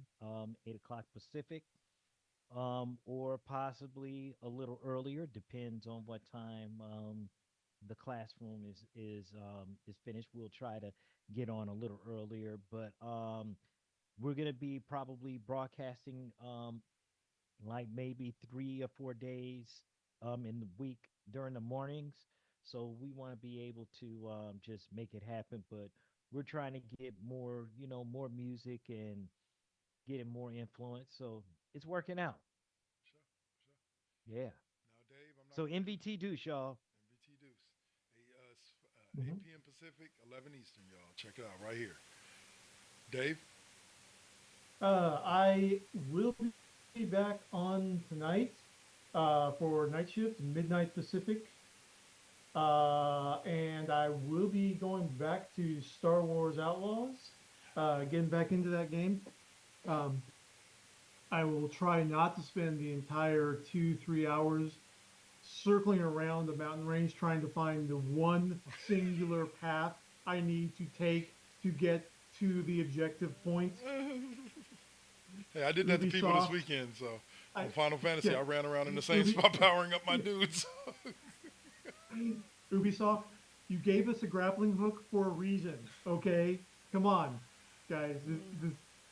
8 o'clock Pacific, or possibly a little earlier. Depends on what time the classroom is finished. We'll try to get on a little earlier, but we're gonna be probably broadcasting like maybe 3 or 4 days in the week during the mornings. So we want to be able to just make it happen, but we're trying to get more, more music and getting more influence. So it's working out. Sure, sure. Yeah. Now, Dave, I'm not So gonna keep MVT Deuce, y'all. MBT Deuce. 8 Mhm. p.m. Pacific, 11 Eastern, y'all. Check it out right here. Dave? I will be back on tonight for night shift, midnight Pacific. And I will be going back to Star Wars Outlaws, getting back into that game. Um, I will try not to spend the entire 2, 3 hours circling around the mountain range trying to find the one singular path I need to take to get to the objective point. Hey, I did that to people this Ubisoft, weekend. So on I Final Fantasy, yeah, I ran around in the same Ubi, spot powering up my dudes. Ubisoft, you gave us a grappling hook for a reason. Okay, come on, guys,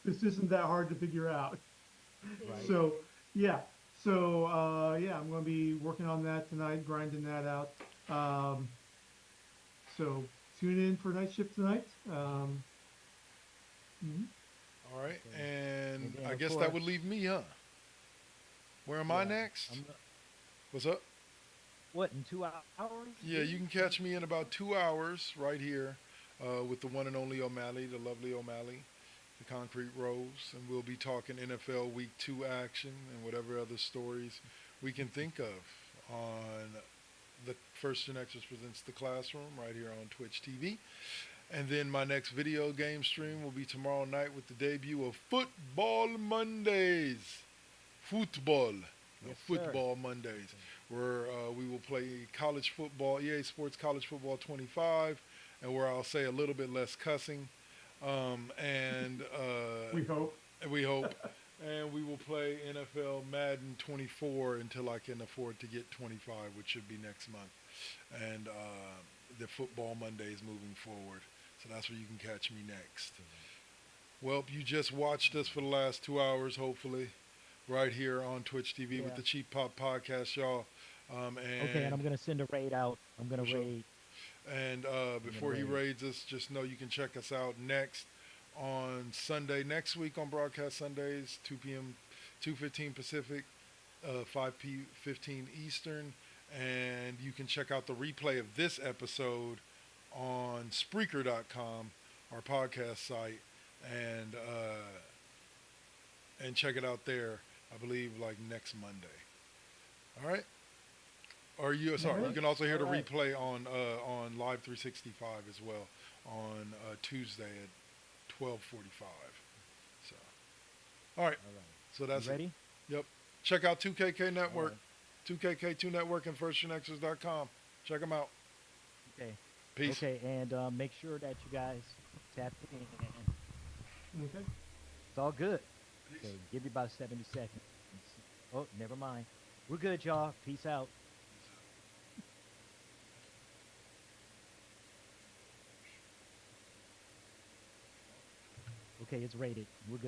this isn't that hard to figure out. Right. So yeah, yeah, I'm going to be working on that tonight, grinding that out. Um, so tune in for night shift tonight. Mhm. All right. Okay. And And then I of guess that course, would leave me, huh? Where am I yeah, next? I'm What's up? what in 2 hours? Yeah, you can catch me in about 2 hours right here with the one and only O'Malley, the lovely O'Malley, the Concrete Rose, and we'll be talking NFL Week 2 action and whatever other stories we can think of on the First GenXers Presents the Classroom right here on Twitch TV. And then my next video game stream will be tomorrow night with the debut of Football Mondays. Football. No, Yes, sir. Football Mondays, where we will play college football, EA Sports College Football 25, and where I'll say a little bit less cussing. And We hope. we hope. And we will play NFL Madden 24 until I can afford to get 25, which should be next month. And the Football Mondays moving forward. So that's where you can catch me next. Well, you just watched us for the last 2 hours, hopefully, right here on Twitch TV with Yeah. the Cheap Pop Podcast, y'all. Okay, and And I'm gonna send a raid out. I'm gonna for sure. raid. And I'm gonna before he raid. raids us, just know you can check us out next on Sunday, next week on Broadcast Sundays, 2 p.m., 2:15 Pacific, 5:15 Eastern. And you can check out the replay of this episode on Spreaker.com, our podcast site, and check it out there. I believe like next Monday. All right. Or you All sorry, you right. can also hear the All right. replay on Live 365 as well on Tuesday at 12:45. So, all right. All right. So You that's it. ready? Yep. Check out 2KK All Network, right. 2KK2 Network, and FirstGenXers.com. Check them out. Okay. Peace. Okay, and make sure that you guys tap in. Okay. It's all good. Peace. Okay, give you about 70 seconds. Oh, never mind. We're good, y'all. Peace out. Okay, it's rated. We're good.